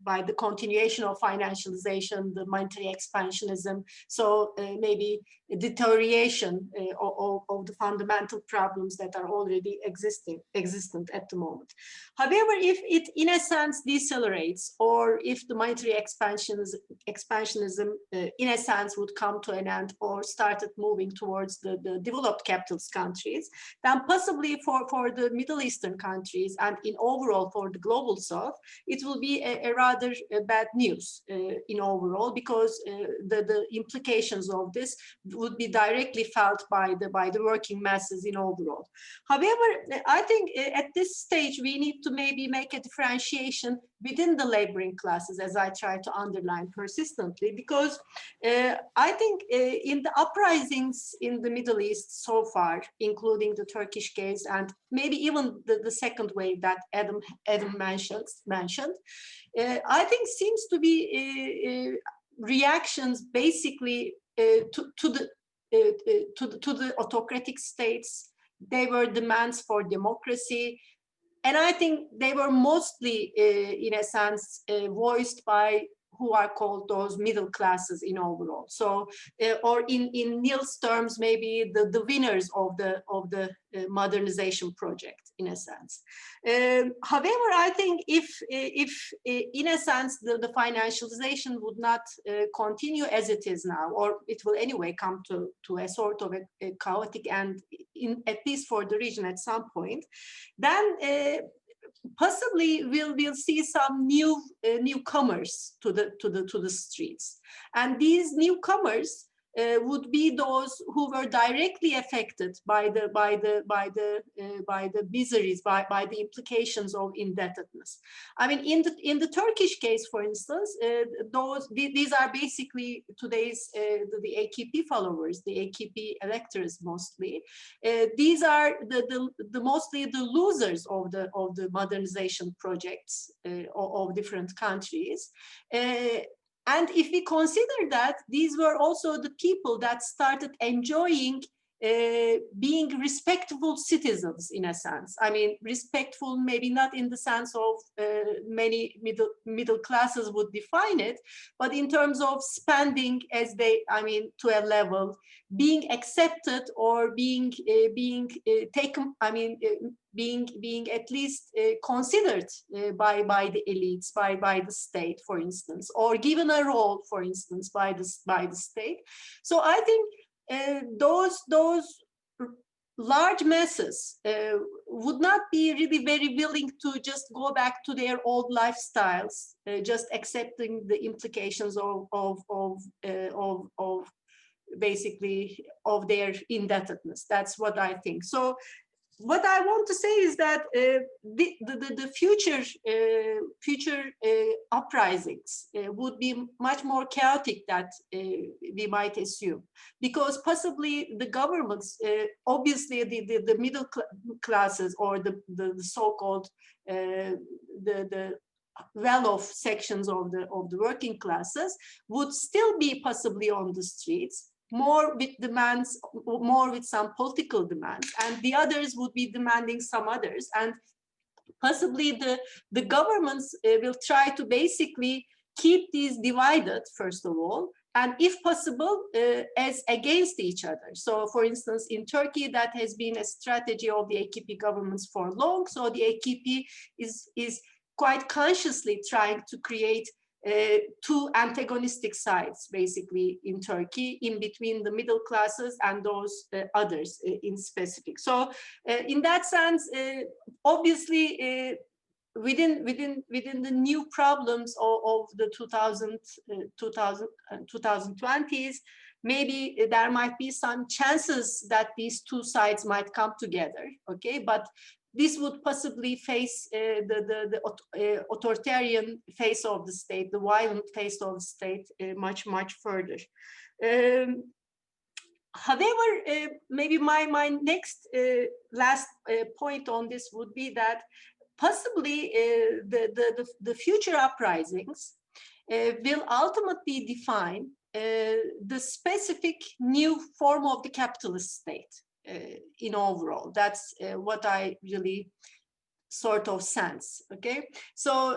by the continuation of financialization, the monetary expansionism. So maybe a deterioration of the fundamental problems that are already existent at the moment. However, if it in a sense decelerates, or if the monetary expansionism in a sense would come to an end or started moving towards the developed capitalist countries, then possibly for the Middle Eastern countries and in overall for the global South, it will be a rather bad news in overall, because the implications of this would be directly felt by the working masses in overall. However, I think at this stage we need to maybe make a differentiation within the laboring classes, as I try to underline persistently, because I think in the uprisings in the Middle East so far, including the Turkish case and maybe even the second wave that Adam mentioned, I think seems to be reactions basically to the autocratic states. They were demands for democracy. And I think they were mostly, in a sense, voiced by who are called those middle classes in overall. So, or in Neil's terms, maybe the winners of the modernization project, in a sense. However, I think if in a sense the financialization would not continue as it is now, or it will anyway come to a sort of a chaotic end, at least for the region at some point, then possibly we'll see some newcomers to the streets, and these newcomers would be those who were directly affected by the miseries, by the implications of indebtedness. I mean, in the Turkish case, for instance, these are basically today's the AKP followers, the AKP electors mostly. These are the mostly the losers of the modernization projects of different countries. And if we consider that these were also the people that started enjoying being respectable citizens, in a sense. I mean, respectful, maybe not in the sense of many middle classes would define it, but in terms of spending as they, I mean, to a level, being accepted or being taken, I mean, being at least considered by the elites, by the state, for instance, or given a role, for instance, by the state. So I think those large masses would not be really very willing to just go back to their old lifestyles, just accepting the implications of basically of their indebtedness. That's what I think. So what I want to say is that the future uprisings would be much more chaotic than we might assume, because possibly the governments, obviously the middle classes or the so-called the well-off sections of the working classes would still be possibly on the streets, more with demands, more with some political demands, and the others would be demanding some others. And possibly the governments will try to basically keep these divided, first of all, and if possible, as against each other. So for instance, in Turkey, that has been a strategy of the AKP governments for long. So the AKP is quite consciously trying to create two antagonistic sides, basically, in Turkey, in between the middle classes and those others in specific. So in that sense, obviously, within the new problems of the 2020s, maybe there might be some chances that these two sides might come together, okay? But this would possibly face the authoritarian face of the state, the violent face of the state much further. However, maybe my next last point on this would be that possibly the future uprisings will ultimately define the specific new form of the capitalist state in overall. That's what I really sort of sense. Okay, so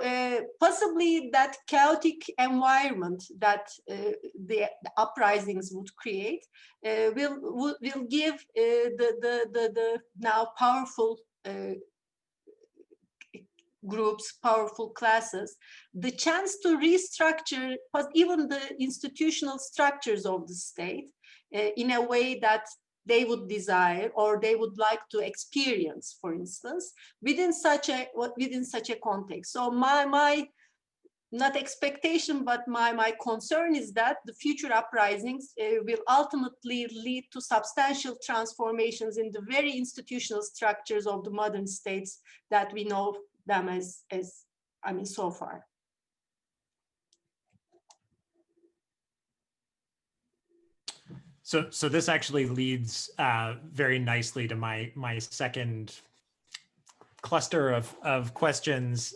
possibly that chaotic environment that the uprisings would create will give the now powerful groups, powerful classes, the chance to restructure even the institutional structures of the state in a way that they would desire or they would like to experience, for instance, within such a context. So my not expectation, but my concern is that the future uprisings will ultimately lead to substantial transformations in the very institutional structures of the modern states that we know them as I mean, so far. So this actually leads very nicely to my second cluster of questions,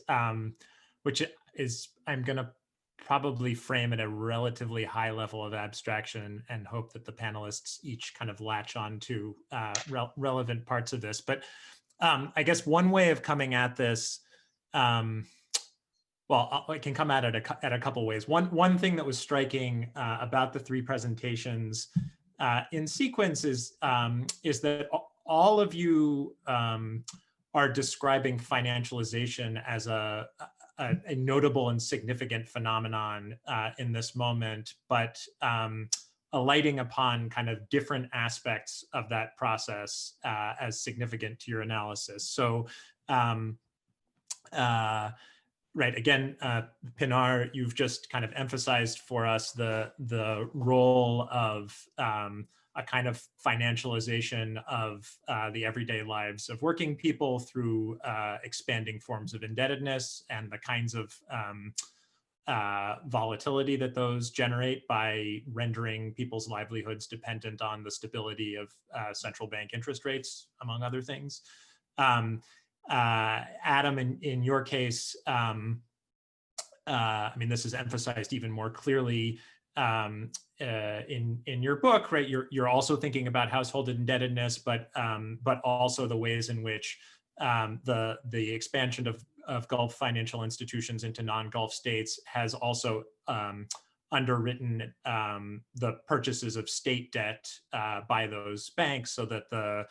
which is I'm going to probably frame at a relatively high level of abstraction and hope that the panelists each kind of latch on to relevant parts of this. But I guess one way of coming at this, well, I can come at it at a couple ways. One thing that was striking about the three presentations in sequence is that all of you are describing financialization as a notable and significant phenomenon in this moment, but alighting upon kind of different aspects of that process as significant to your analysis. So, right, again, Pinar, you've just kind of emphasized for us the role of a kind of financialization of the everyday lives of working people through expanding forms of indebtedness and the kinds of volatility that those generate by rendering people's livelihoods dependent on the stability of central bank interest rates, among other things. Adam, in your case, I mean, this is emphasized even more clearly in your book, right? You're also thinking about household indebtedness, but also the ways in which the expansion of Gulf financial institutions into non-Gulf states has also underwritten the purchases of state debt by those banks, so that the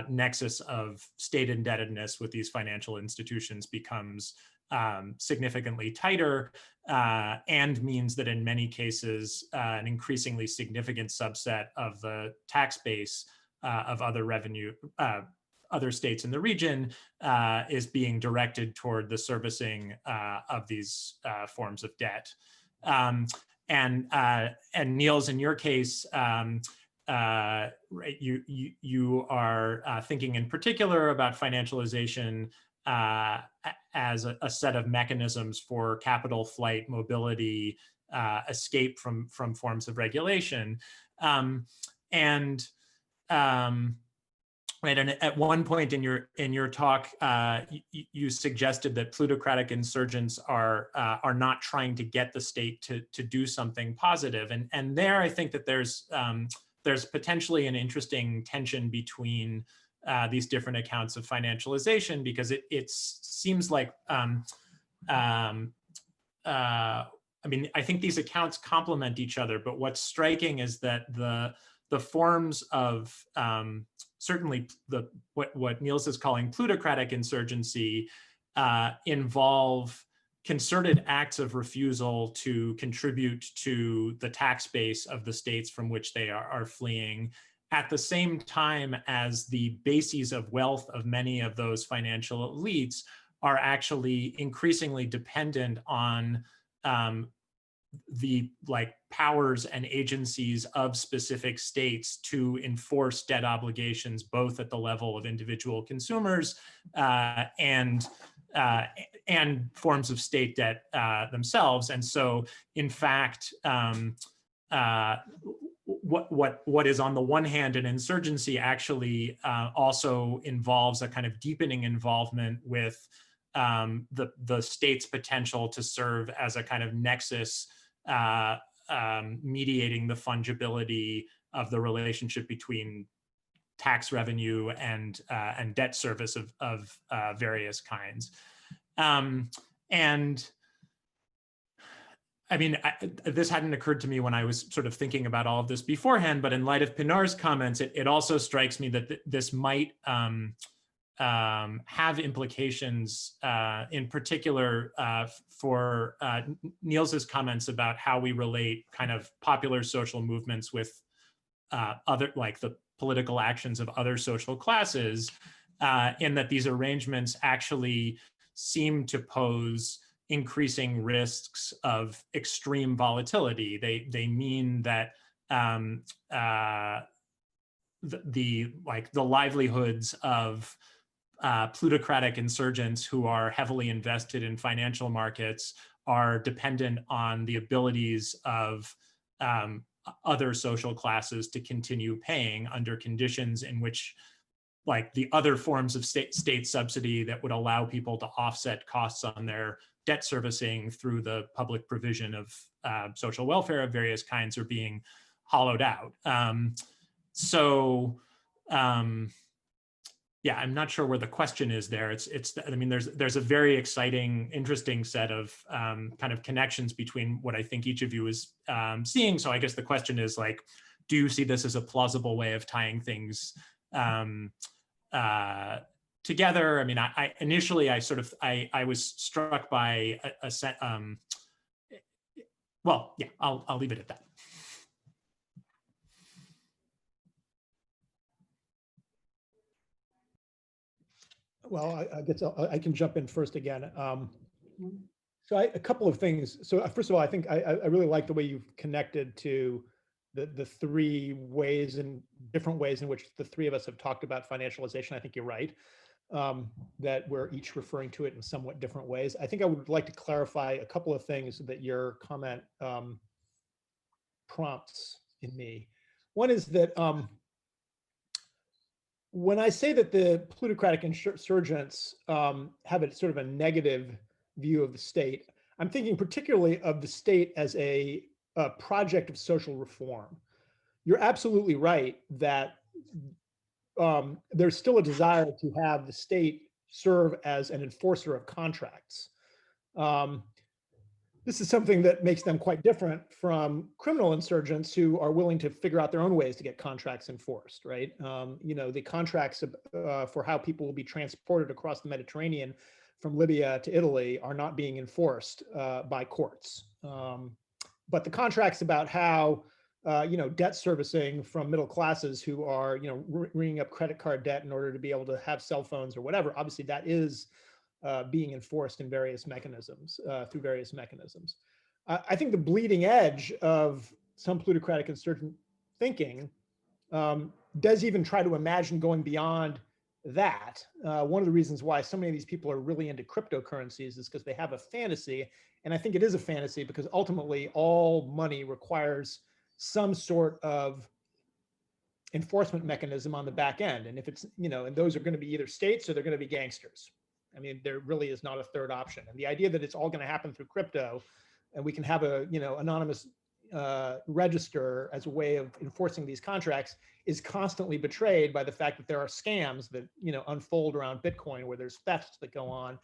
nexus of state indebtedness with these financial institutions becomes significantly tighter and means that in many cases, an increasingly significant subset of the tax base of other states in the region is being directed toward the servicing of these forms of debt. And Niels, in your case, right, you are thinking in particular about financialization as a set of mechanisms for capital flight, mobility, escape from forms of regulation, right. And at one point in your talk, you suggested that plutocratic insurgents are not trying to get the state to do something positive, and there I think that there's potentially an interesting tension between these different accounts of financialization, because it seems like I mean, I think these accounts complement each other, but what's striking is that the forms of certainly what Niels is calling plutocratic insurgency involve concerted acts of refusal to contribute to the tax base of the states from which they are fleeing, at the same time as the bases of wealth of many of those financial elites are actually increasingly dependent on the powers and agencies of specific states to enforce debt obligations, both at the level of individual consumers and forms of state debt themselves. And so, in fact, what is on the one hand an insurgency actually also involves a kind of deepening involvement with the state's potential to serve as a kind of nexus mediating the fungibility of the relationship between tax revenue and debt service of various kinds. And I mean, this hadn't occurred to me when I was sort of thinking about all of this beforehand, but in light of Pinar's comments, it also strikes me that this might have implications in particular for Niels's comments about how we relate kind of popular social movements with other, like the political actions of other social classes, in that these arrangements actually seem to pose increasing risks of extreme volatility. They mean that the livelihoods of plutocratic insurgents who are heavily invested in financial markets are dependent on the abilities of other social classes to continue paying under conditions in which, like, the other forms of state subsidy that would allow people to offset costs on their debt servicing through the public provision of social welfare of various kinds are being hollowed out. Yeah, I'm not sure where the question is there. I mean, there's a very exciting, interesting set of kind of connections between what I think each of you is seeing. So I guess the question is, like, do you see this as a plausible way of tying things together? I mean, I initially I was struck by a set. Well, yeah, I'll leave it at that. Well, I guess I can jump in first again. So a couple of things. So first of all, I think I really like the way you've connected to the three ways and different ways in which the three of us have talked about financialization. I think you're right, that we're each referring to it in somewhat different ways. I think I would like to clarify a couple of things that your comment prompts in me. One is that when I say that the plutocratic insurgents have a sort of a negative view of the state, I'm thinking particularly of the state as a project of social reform. You're absolutely right that there's still a desire to have the state serve as an enforcer of contracts. This is something that makes them quite different from criminal insurgents who are willing to figure out their own ways to get contracts enforced, right? You know, the contracts for how people will be transported across the Mediterranean from Libya to Italy are not being enforced by courts. But the contracts about how, you know, debt servicing from middle classes who are, you know, ringing up credit card debt in order to be able to have cell phones or whatever, obviously that is being enforced in various mechanisms, through various mechanisms. I think the bleeding edge of some plutocratic insurgent thinking does even try to imagine going beyond that. One of the reasons why so many of these people are really into cryptocurrencies is because they have a fantasy, and I think it is a fantasy because ultimately all money requires some sort of enforcement mechanism on the back end. And if it's, you know, and those are going to be either states or they're going to be gangsters. I mean, there really is not a third option. And the idea that it's all going to happen through crypto and we can have a, you know, anonymous register as a way of enforcing these contracts is constantly betrayed by the fact that there are scams that, you know, unfold around Bitcoin where there's thefts that go on,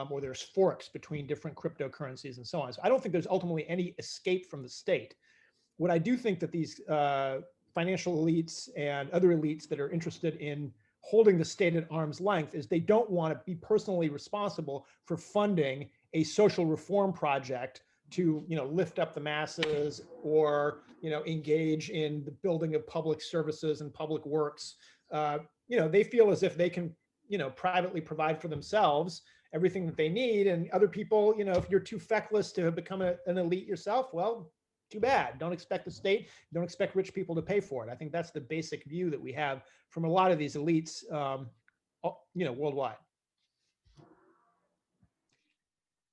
or there's forks between different cryptocurrencies and so on. So I don't think there's ultimately any escape from the state. What I do think that these financial elites and other elites that are interested in holding the state at arm's length is they don't want to be personally responsible for funding a social reform project to, you know, lift up the masses or, you know, engage in the building of public services and public works. You know, they feel as if they can, you know, privately provide for themselves everything that they need, and other people, you know, if you're too feckless to become an elite yourself, well, too bad. Don't expect the state, don't expect rich people to pay for it. I think that's the basic view that we have from a lot of these elites, you know, worldwide.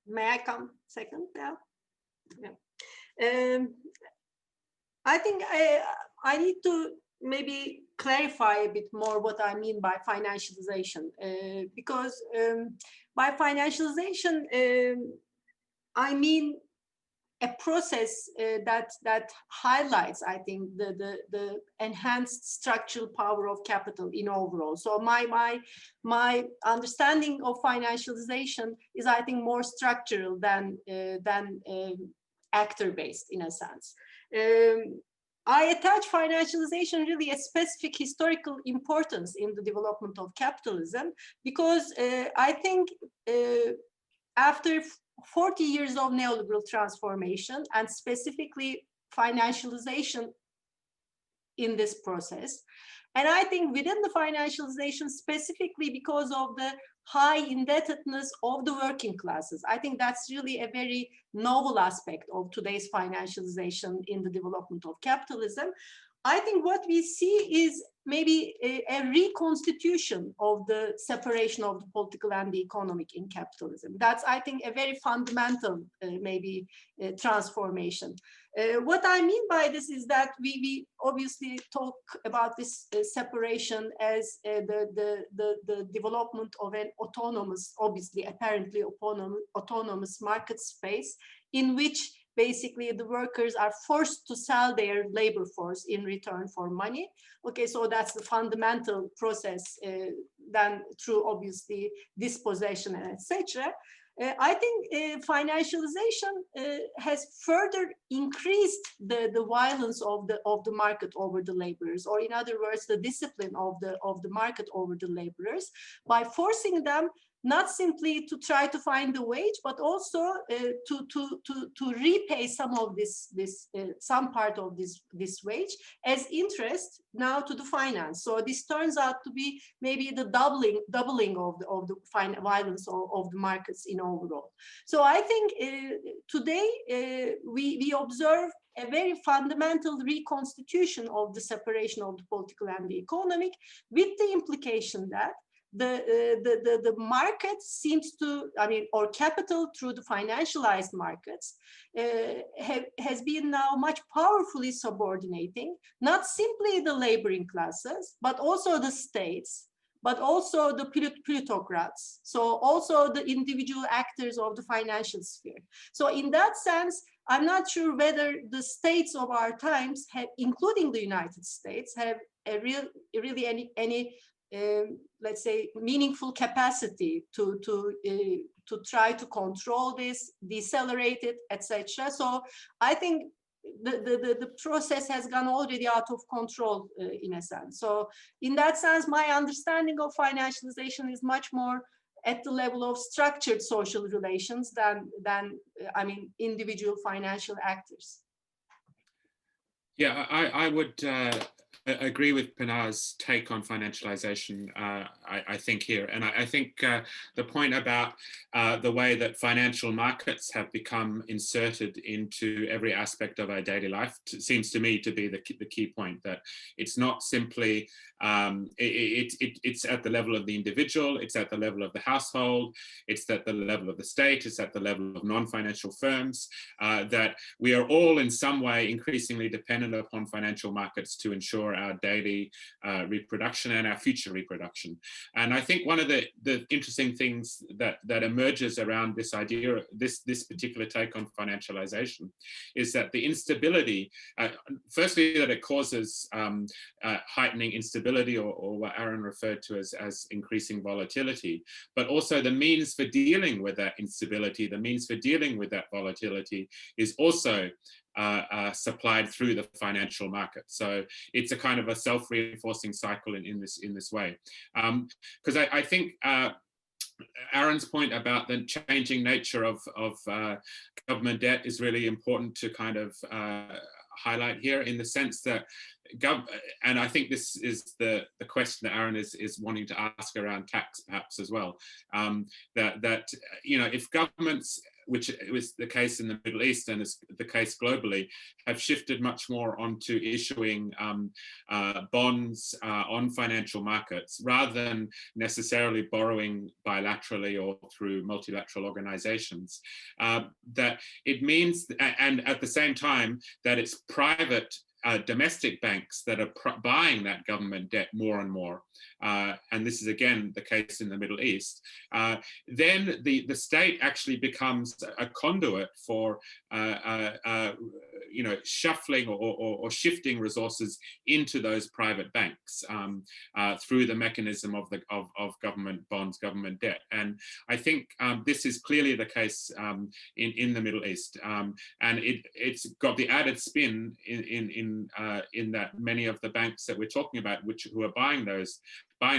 May I come second now? Yeah. I think I need to maybe clarify a bit more what I mean by financialization, because by financialization, I mean a process that highlights, I think, the enhanced structural power of capital in overall. So my understanding of financialization is, I think, more structural than actor-based in a sense. I attach financialization really a specific historical importance in the development of capitalism, because I think after 40 years of neoliberal transformation, and specifically financialization in this process, and I think within the financialization, specifically because of the high indebtedness of the working classes, I think that's really a very novel aspect of today's financialization in the development of capitalism. I think what we see is maybe a reconstitution of the separation of the political and the economic in capitalism. That's, I think, a very fundamental transformation. What I mean by this is that we obviously talk about this separation as the development of an autonomous, obviously apparently autonomous market space in which basically the workers are forced to sell their labor force in return for money. Okay, so that's the fundamental process then through obviously dispossession and etc. I think financialization has further increased the violence of the market over the laborers, or in other words, the discipline of the market over the laborers, by forcing them not simply to try to find the wage, but also to repay some of some part of this wage as interest now to the finance. So this turns out to be maybe the doubling of the violence of the markets in overall. So I think today we observe a very fundamental reconstitution of the separation of the political and the economic, with the implication that the market seems to, or capital through the financialized markets has been now much powerfully subordinating, not simply the laboring classes, but also the states, but also the plutocrats, so also the individual actors of the financial sphere. So in that sense, I'm not sure whether the states of our times have, including the United States, have really any let's say meaningful capacity to try to control this, decelerate it, etc. So I think the process has gone already out of control in a sense. So in that sense, my understanding of financialization is much more at the level of structured social relations than individual financial actors. Yeah, I would agree with Pinar's take on financialization, I think here. And I think the point about the way that financial markets have become inserted into every aspect of our daily life seems to me to be the key point, that it's not simply, it's at the level of the individual, it's at the level of the household, it's at the level of the state, it's at the level of non-financial firms, that we are all in some way increasingly dependent upon financial markets to ensure our daily reproduction and our future reproduction. And I think one of the interesting things that emerges around this idea, this particular take on financialization, is that the instability, firstly, that it causes heightening instability, or what Aaron referred to as increasing volatility, but also the means for dealing with that instability, the means for dealing with that volatility is also supplied through the financial market. So it's a kind of a self-reinforcing cycle in this way. Because I think Aaron's point about the changing nature of government debt is really important to kind of highlight here, in the sense that and I think this is the question that Aaron is wanting to ask around tax perhaps as well, that you know, if governments, which was the case in the Middle East and is the case globally, have shifted much more onto issuing bonds on financial markets rather than necessarily borrowing bilaterally or through multilateral organizations, that it means, and at the same time, that it's private domestic banks that are buying that government debt more and more, and this is again the case in the Middle East, then the state actually becomes a conduit for shuffling or shifting resources into those private banks through the mechanism of government bonds, government debt. And I think this is clearly the case in the Middle East, and it's got the added spin in that many of the banks that we're talking about, who are buying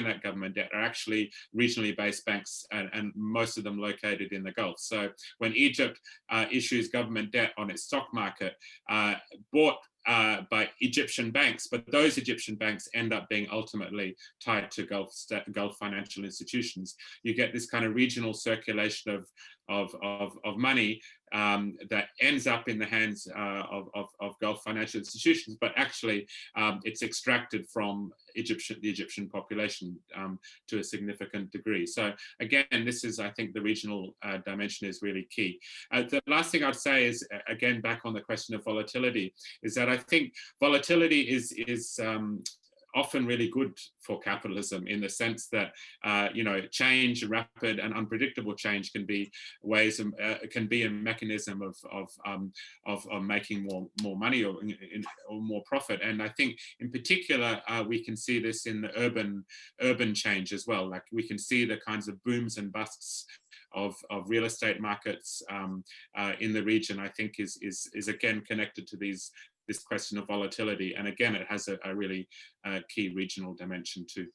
that government debt, are actually regionally based banks, and most of them located in the Gulf. So when Egypt issues government debt on its stock market, bought by Egyptian banks, but those Egyptian banks end up being ultimately tied to Gulf financial institutions. You get this kind of regional circulation of money that ends up in the hands of Gulf financial institutions, but actually it's extracted from the Egyptian population to a significant degree. So again, this is, I think, the regional dimension is really key. The last thing I'd say is, again, back on the question of volatility, is that I think volatility is often really good for capitalism, in the sense that change, rapid and unpredictable change, can be ways can be a mechanism of making more money or more profit. And I think in particular we can see this in the urban change as well. Like, we can see the kinds of booms and busts of real estate markets in the region. I think is again connected to this question of volatility, and again it has a really key regional dimension too.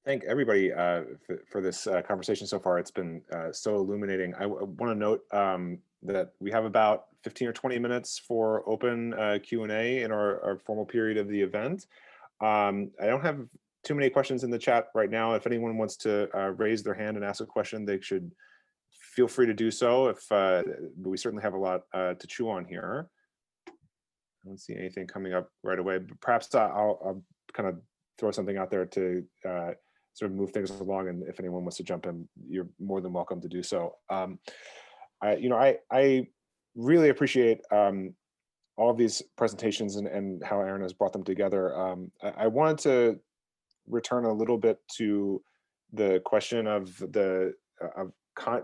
Thank everybody for this conversation so far. It's been so illuminating. I want to note that we have about 15 or 20 minutes for open Q&A in our formal period of the event. I don't have too many questions in the chat right now. If anyone wants to raise their hand and ask a question, they should feel free to do so. We certainly have a lot to chew on here. I don't see anything coming up right away, but perhaps I'll kind of throw something out there to sort of move things along, and if anyone wants to jump in, you're more than welcome to do so. I really appreciate all of these presentations and how Aaron has brought them together. I wanted to return a little bit to the question of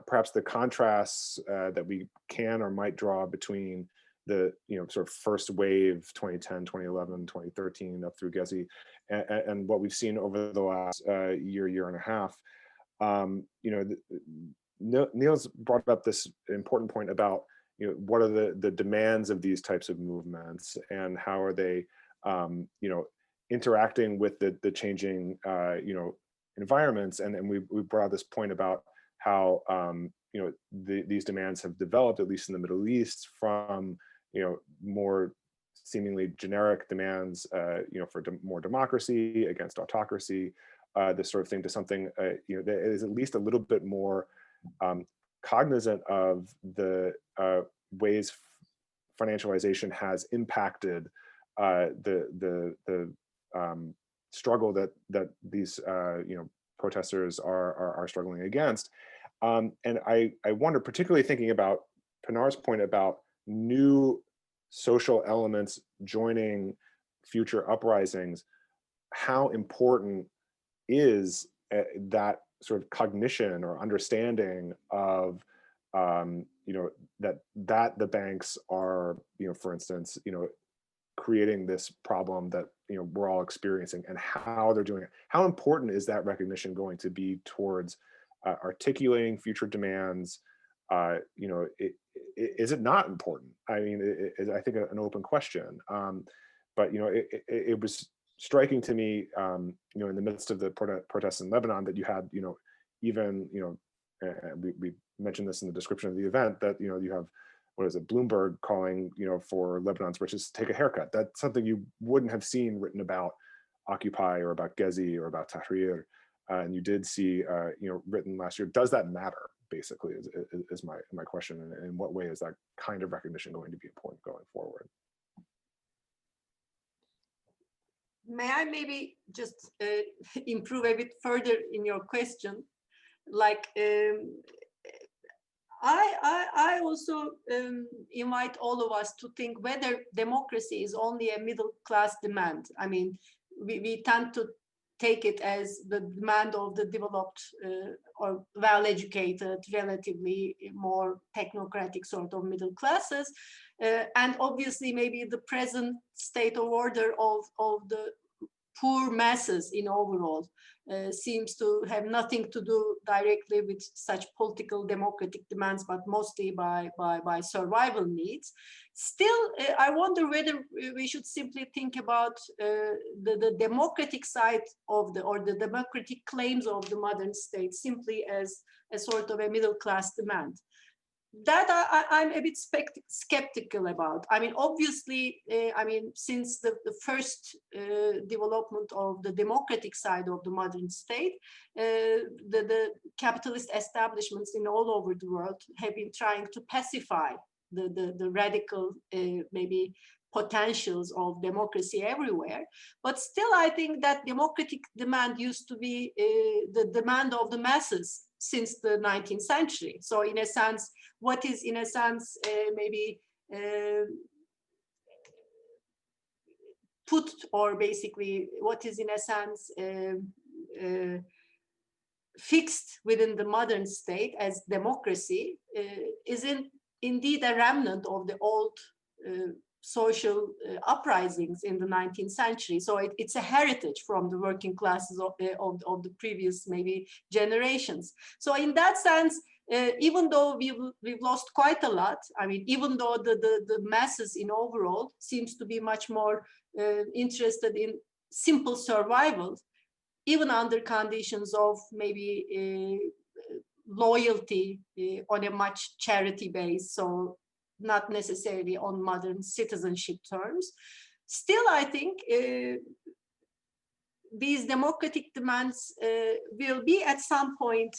perhaps the contrasts that we can or might draw between the sort of first wave 2010, 2011, 2013 up through Gezi, and what we've seen over the last year and a half. Niels brought up this important point about what are the demands of these types of movements, and how are they interacting with the changing environments. And we brought this point about how these demands have developed, at least in the Middle East, from more seemingly generic demands for more democracy against autocracy, this sort of thing, to something that is at least a little bit more cognizant of the ways financialization has impacted the struggle that these protesters are struggling against. And I wonder, particularly thinking about Pinar's point about new social elements joining future uprisings, how important is that sort of cognition or understanding of that the banks are, for instance, creating this problem that we're all experiencing, and how they're doing it. How important is that recognition going to be towards articulating future demands? Is it not important? I mean, it is, I think, an open question. But it was striking to me, in the midst of the protests in Lebanon, that you had, even we mentioned this in the description of the event, that you have, what is it, Bloomberg calling for Lebanon's riches to take a haircut. That's something you wouldn't have seen written about Occupy or about Gezi or about Tahrir, and you did see written last year. Does that matter? Basically, is my question, and in what way is that kind of recognition going to be important going forward? May I maybe just improve a bit further in your question? Like, I also invite all of us to think whether democracy is only a middle class demand. I mean, we tend to take it as the demand of the developed or well-educated, relatively more technocratic sort of middle classes. And obviously maybe the present state of order of the poor masses in overall seems to have nothing to do directly with such political democratic demands, but mostly by survival needs. Still, I wonder whether we should simply think about the democratic side of or the democratic claims of the modern state simply as a sort of a middle class demand. That I'm a bit skeptical about. I mean, obviously, I mean, since the first development of the democratic side of the modern state, the capitalist establishments in all over the world have been trying to pacify the radical, maybe potentials of democracy everywhere. But still, I think that democratic demand used to be the demand of the masses since the 19th century. So in a sense, what is in a sense maybe put, or basically what is in a sense fixed within the modern state as democracy is indeed a remnant of the old social uprisings in the 19th century. So it's a heritage from the working classes of the previous maybe generations. So in that sense, even though we've lost quite a lot, I mean, even though the masses in overall seems to be much more interested in simple survival, even under conditions of maybe loyalty on a much charity base, so not necessarily on modern citizenship terms. Still, I think these democratic demands will be at some point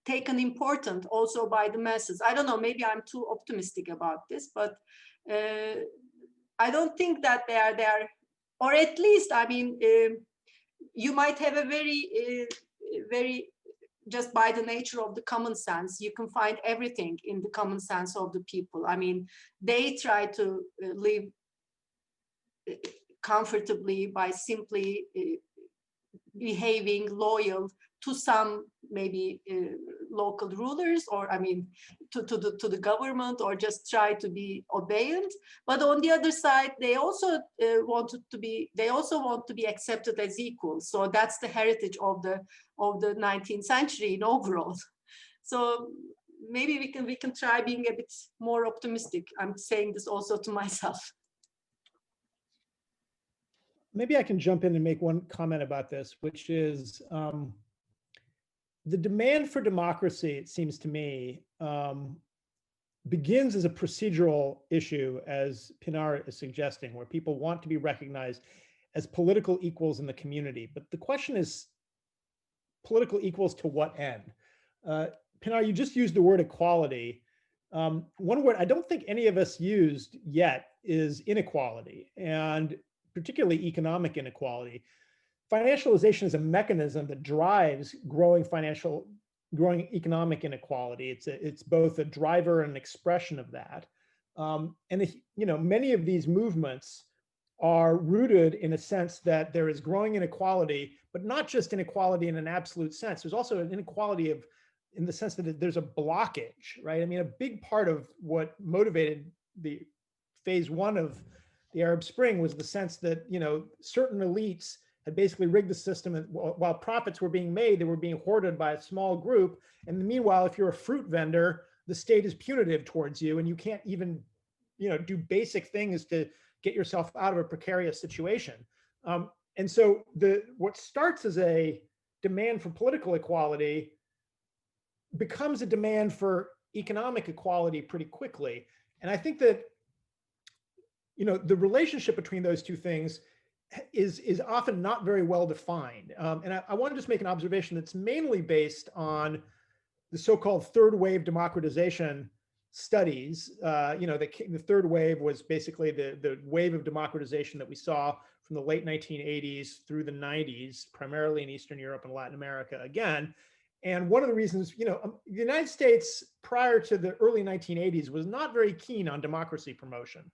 taken important also by the masses. I don't know, maybe I'm too optimistic about this, but I don't think that they are there, or at least, I mean, you might have a very, just by the nature of the common sense, you can find everything in the common sense of the people. I mean, they try to live comfortably by simply behaving loyal to some maybe local rulers, or I mean to the government, or just try to be obedient. But on the other side, they also want to be accepted as equals. So that's the heritage of the 19th century in overall. So maybe we can try being a bit more optimistic. I'm saying this also to myself. Maybe I can jump in and make one comment about this, which is the demand for democracy, it seems to me, begins as a procedural issue, as Pinar is suggesting, where people want to be recognized as political equals in the community. But the question is, political equals to what end? Pinar, you just used the word equality. One word I don't think any of us used yet is inequality, and particularly economic inequality. Financialization is a mechanism that drives growing economic inequality. It's both a driver and an expression of that. And many of these movements are rooted in a sense that there is growing inequality, but not just inequality in an absolute sense. There's also an inequality in the sense that there's a blockage, right? I mean, a big part of what motivated the phase one of the Arab Spring was the sense that, certain elites had basically rigged the system, and while profits were being made, they were being hoarded by a small group. And meanwhile, if you're a fruit vendor, the state is punitive towards you, and you can't even, do basic things to get yourself out of a precarious situation. And so what starts as a demand for political equality becomes a demand for economic equality pretty quickly. And I think that, the relationship between those two things is often not very well defined. And I want to just make an observation that's mainly based on the so-called third wave democratization studies. The third wave was basically the wave of democratization that we saw from the late 1980s through the 90s, primarily in Eastern Europe and Latin America again. And one of the reasons, the United States prior to the early 1980s was not very keen on democracy promotion.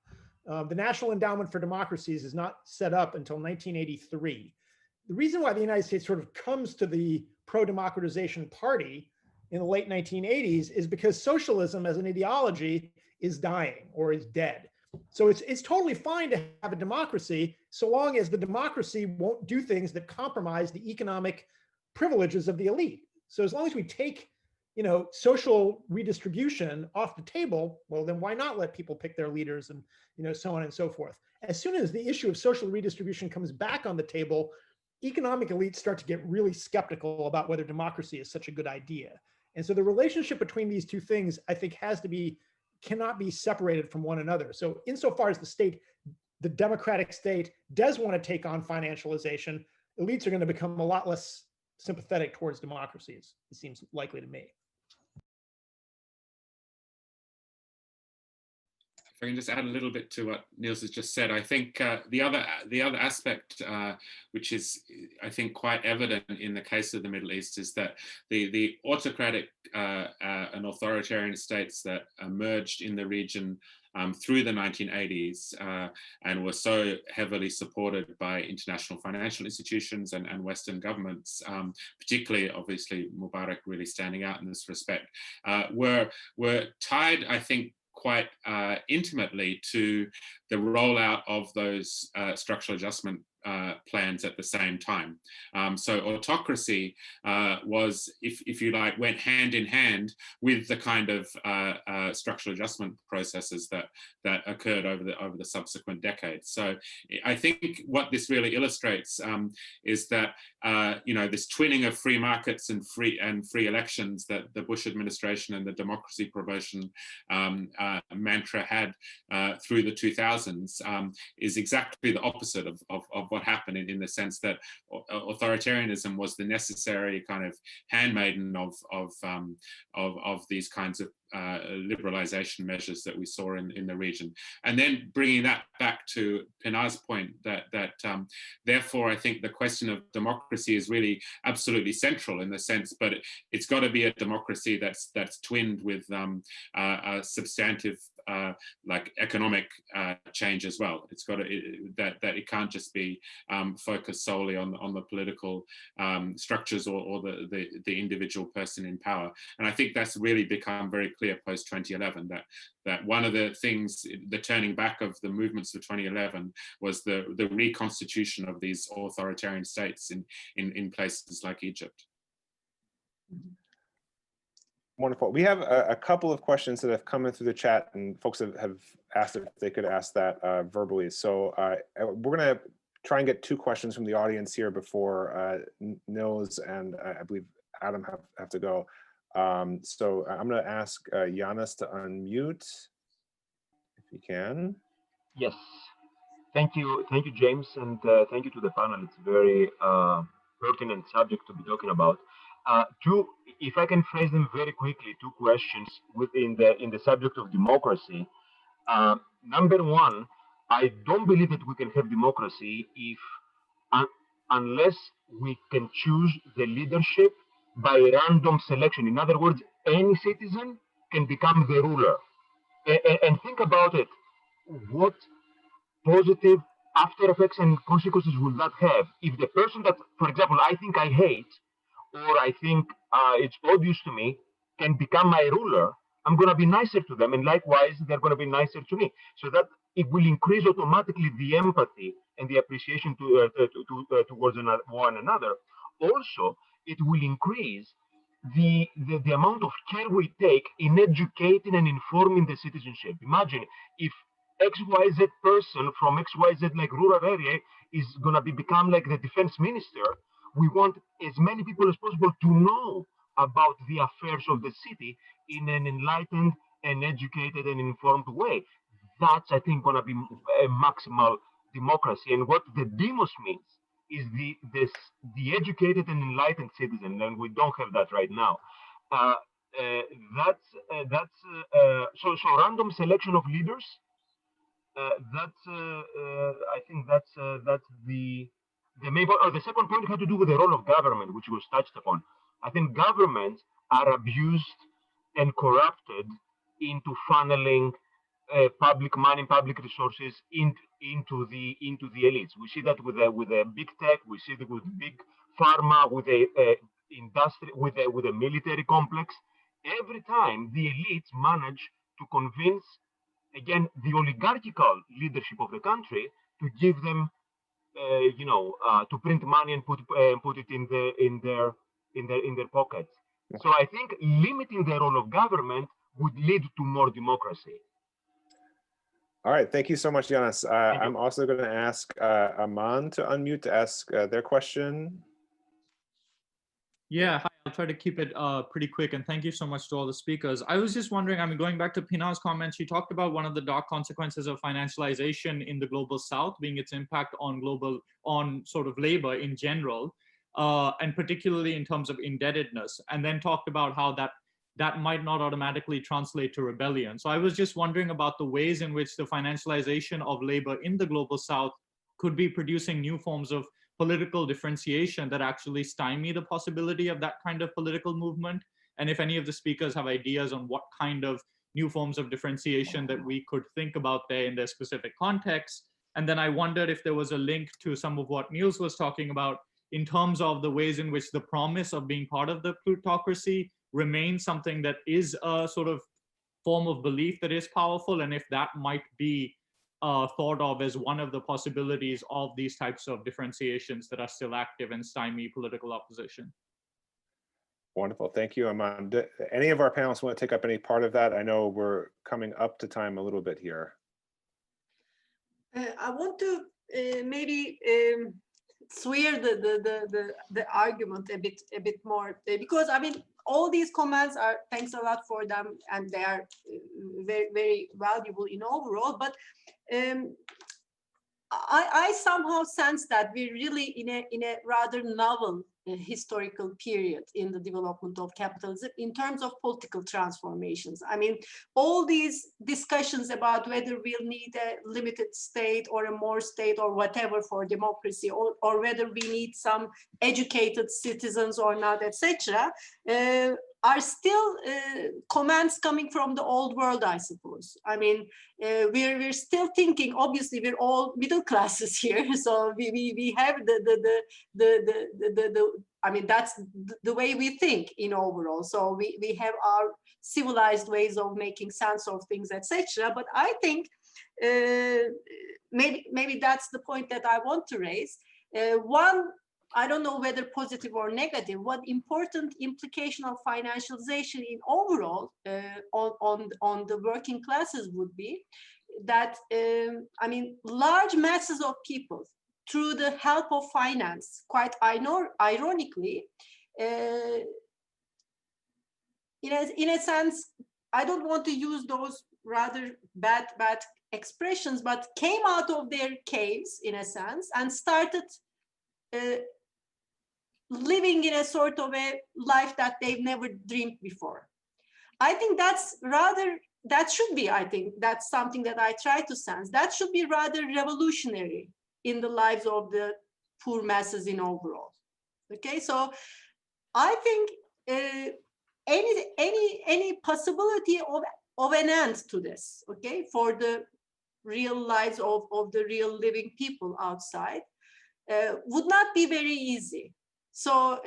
The National Endowment for Democracies is not set up until 1983. The reason why the United States sort of comes to the pro-democratization party in the late 1980s is because socialism as an ideology is dying or is dead. So it's totally fine to have a democracy so long as the democracy won't do things that compromise the economic privileges of the elite. So as long as we take, social redistribution off the table, well, then why not let people pick their leaders and, so on and so forth. As soon as the issue of social redistribution comes back on the table, economic elites start to get really skeptical about whether democracy is such a good idea. And so the relationship between these two things, I think, cannot be separated from one another. So insofar as the democratic state does want to take on financialization, elites are going to become a lot less sympathetic towards democracies, it seems likely to me. If I can just add a little bit to what Niels has just said, I think the other aspect, which is, I think, quite evident in the case of the Middle East, is that the autocratic and authoritarian states that emerged in the region through the 1980s and were so heavily supported by international financial institutions and Western governments, particularly, obviously, Mubarak really standing out in this respect, were tied, I think, quite intimately to the rollout of those structural adjustment plans at the same time. So autocracy was, if you like, went hand in hand with the kind of structural adjustment processes that occurred over the subsequent decades. So I think what this really illustrates is that this twinning of free markets and free elections that the Bush administration and the democracy promotion mantra had through the 2000s is exactly the opposite of what happened, in the sense that authoritarianism was the necessary kind of handmaiden of these kinds of liberalization measures that we saw in the region. And then bringing that back to Pinar's point that therefore I think the question of democracy is really absolutely central in the sense, but it's got to be a democracy that's twinned with a substantive like economic change as well. It's got to, that it can't just be focused solely on the political structures or the individual person in power. And I think that's really become very clear post 2011 that one of the things, the turning back of the movements of 2011 was the reconstitution of these authoritarian states in places like Egypt. Wonderful. We have a couple of questions that have come in through the chat, and folks have asked if they could ask that verbally. So we're going to try and get two questions from the audience here before Nils and I believe Adam have to go. So I'm going to ask Giannis to unmute, if he can. Yes. Thank you, James, and thank you to the panel. It's a very pertinent subject to be talking about. If I can phrase them very quickly, two questions within the subject of democracy. Number one, I don't believe that we can have democracy if unless we can choose the leadership by random selection. In other words, any citizen can become the ruler. And think about it. What positive after effects and consequences will that have if the person that, for example, I think I hate, or I think it's odious to me, can become my ruler? I'm going to be nicer to them, and likewise, they're going to be nicer to me. So that it will increase automatically the empathy and the appreciation towards one another. Also, it will increase the amount of care we take in educating and informing the citizenship. Imagine if XYZ person from XYZ like rural area is going to become like the defense minister. We want as many people as possible to know about the affairs of the city in an enlightened and educated and informed way. That's, I think, going to be a maximal democracy. And what the demos means is the educated and enlightened citizen, and we don't have that right now. So random selection of leaders. I think that's the main point. The second point had to do with the role of government, which was touched upon. I think governments are abused and corrupted into funneling public money, public resources into the elites. We see that with the big tech. We see that with big pharma, with a industry, with a military complex. Every time the elites manage to convince, again, the oligarchical leadership of the country to give them, to print money and put it in their pockets. So I think limiting the role of government would lead to more democracy. All right, thank you so much, Yanis. I'm also going to ask Aman to unmute to ask their question. Yeah, hi, I'll try to keep it pretty quick, and thank you so much to all the speakers. I was just wondering, I mean, going back to Pina's comments, she talked about one of the dark consequences of financialization in the global south being its impact on sort of labor in general, and particularly in terms of indebtedness, and then talked about how that might not automatically translate to rebellion. So I was just wondering about the ways in which the financialization of labor in the global south could be producing new forms of political differentiation that actually stymie the possibility of that kind of political movement. And if any of the speakers have ideas on what kind of new forms of differentiation that we could think about there in their specific context. And then I wondered if there was a link to some of what Niels was talking about in terms of the ways in which the promise of being part of the plutocracy remains something that is a sort of form of belief that is powerful, and if that might be thought of as one of the possibilities of these types of differentiations that are still active and stymie political opposition. Wonderful, thank you, Aman. Do any of our panelists want to take up any part of that? I know we're coming up to time a little bit here. I want to maybe swear the argument a bit more, because I mean, all these comments are, thanks a lot for them, and they are very, very valuable in overall, but I somehow sense that we're really in a rather novel historical period in the development of capitalism in terms of political transformations. I mean, all these discussions about whether we'll need a limited state or a more state or whatever for democracy, or whether we need some educated citizens or not, etc., are still comments coming from the old world, I suppose. I mean, we're still thinking, obviously we're all middle classes here, so we have I mean, that's the way we think in overall. So we have our civilized ways of making sense of things, etc. But I think maybe that's the point that I want to raise. One, I don't know whether positive or negative, what important implication of financialization in overall on the working classes would be that, I mean, large masses of people, through the help of finance, quite ironically, in a sense, I don't want to use those rather bad expressions, but came out of their caves, in a sense, and started living in a sort of a life that they've never dreamed before. I think that's rather, that should be, I think, that's something that I try to sense. That should be rather revolutionary in the lives of the poor masses in overall. Okay, so I think any possibility of an end to this, okay, for the real lives of the real living people outside would not be very easy. So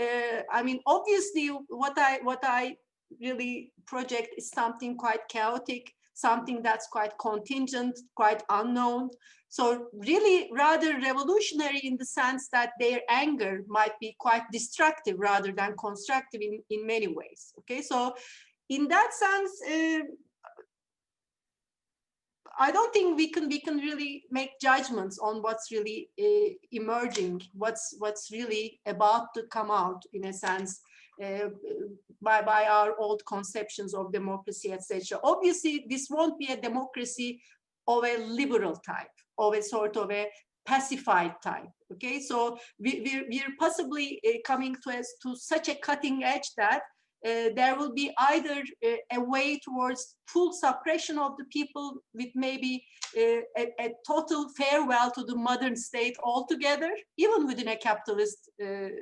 I mean, obviously, what I really project is something quite chaotic, something that's quite contingent, quite unknown. So really rather revolutionary in the sense that their anger might be quite destructive rather than constructive in many ways. Okay, so in that sense, I don't think we can really make judgments on what's really emerging, what's really about to come out, in a sense, by our old conceptions of democracy, etc. Obviously, this won't be a democracy of a liberal type, of a sort of a pacified type. Okay, so we're possibly coming to such a cutting edge that there will be either a way towards full suppression of the people with maybe a total farewell to the modern state altogether, even within a capitalist,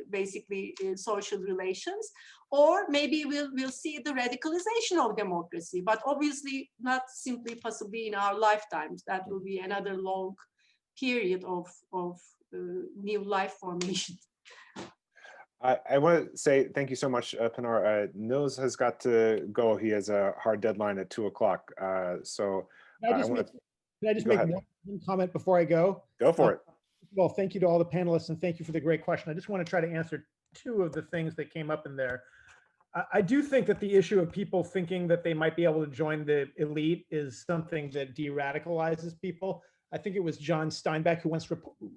basically social relations, or maybe we'll see the radicalization of democracy, but obviously not simply possibly in our lifetimes. That will be another long period of new life formation. I want to say thank you so much, Pinar. Nils has got to go. He has a hard deadline at 2 o'clock. So Can I just make one comment before I go? Go for it. Well, thank you to all the panelists and thank you for the great question. I just want to try to answer two of the things that came up in there. I do think that the issue of people thinking that they might be able to join the elite is something that de-radicalizes people. I think it was John Steinbeck who once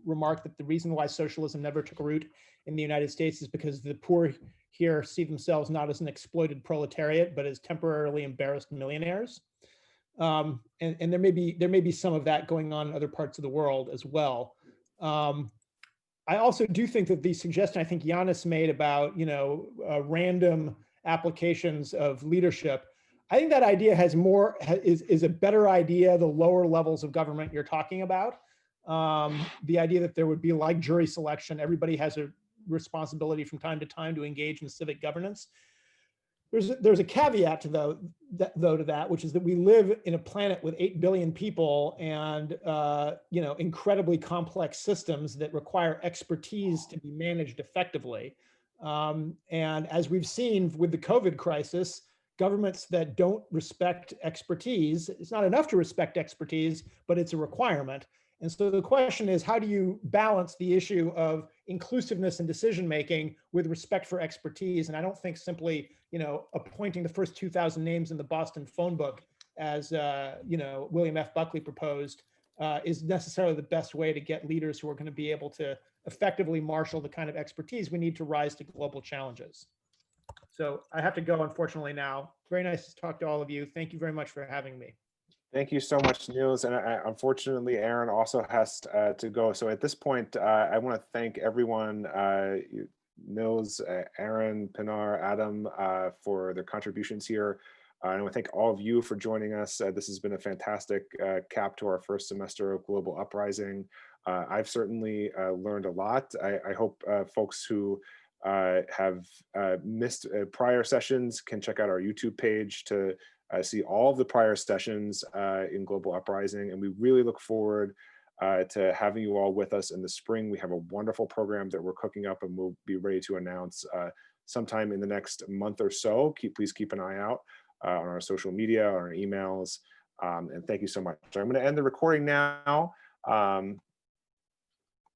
remarked that the reason why socialism never took root in the United States is because the poor here see themselves not as an exploited proletariat, but as temporarily embarrassed millionaires. And there may be some of that going on in other parts of the world as well. I also do think that the suggestion I think Giannis made about, random applications of leadership, I think that idea has more, is a better idea the lower levels of government you're talking about. The idea that there would be like jury selection, everybody has a responsibility from time to time to engage in civic governance. There's a caveat to that, which is that we live in a planet with 8 billion people and incredibly complex systems that require expertise to be managed effectively. And as we've seen with the COVID crisis, governments that don't respect expertise, it's not enough to respect expertise, but it's a requirement. And so the question is, how do you balance the issue of inclusiveness and decision-making with respect for expertise? And I don't think simply, appointing the first 2,000 names in the Boston phone book, as William F. Buckley proposed, is necessarily the best way to get leaders who are going to be able to effectively marshal the kind of expertise we need to rise to global challenges. So I have to go, unfortunately, now. Very nice to talk to all of you. Thank you very much for having me. Thank you so much, Nils. And unfortunately, Aaron also has to go. So at this point, I want to thank everyone, Nils, Aaron, Pinar, Adam, for their contributions here. I want to thank all of you for joining us. This has been a fantastic cap to our first semester of Global Uprising. I've certainly learned a lot. I hope folks who have missed prior sessions can check out our YouTube page to see all of the prior sessions in Global Uprising. And we really look forward to having you all with us in the spring. We have a wonderful program that we're cooking up and we'll be ready to announce sometime in the next month or so. Please keep an eye out on our social media, on our emails. And thank you so much. So I'm going to end the recording now.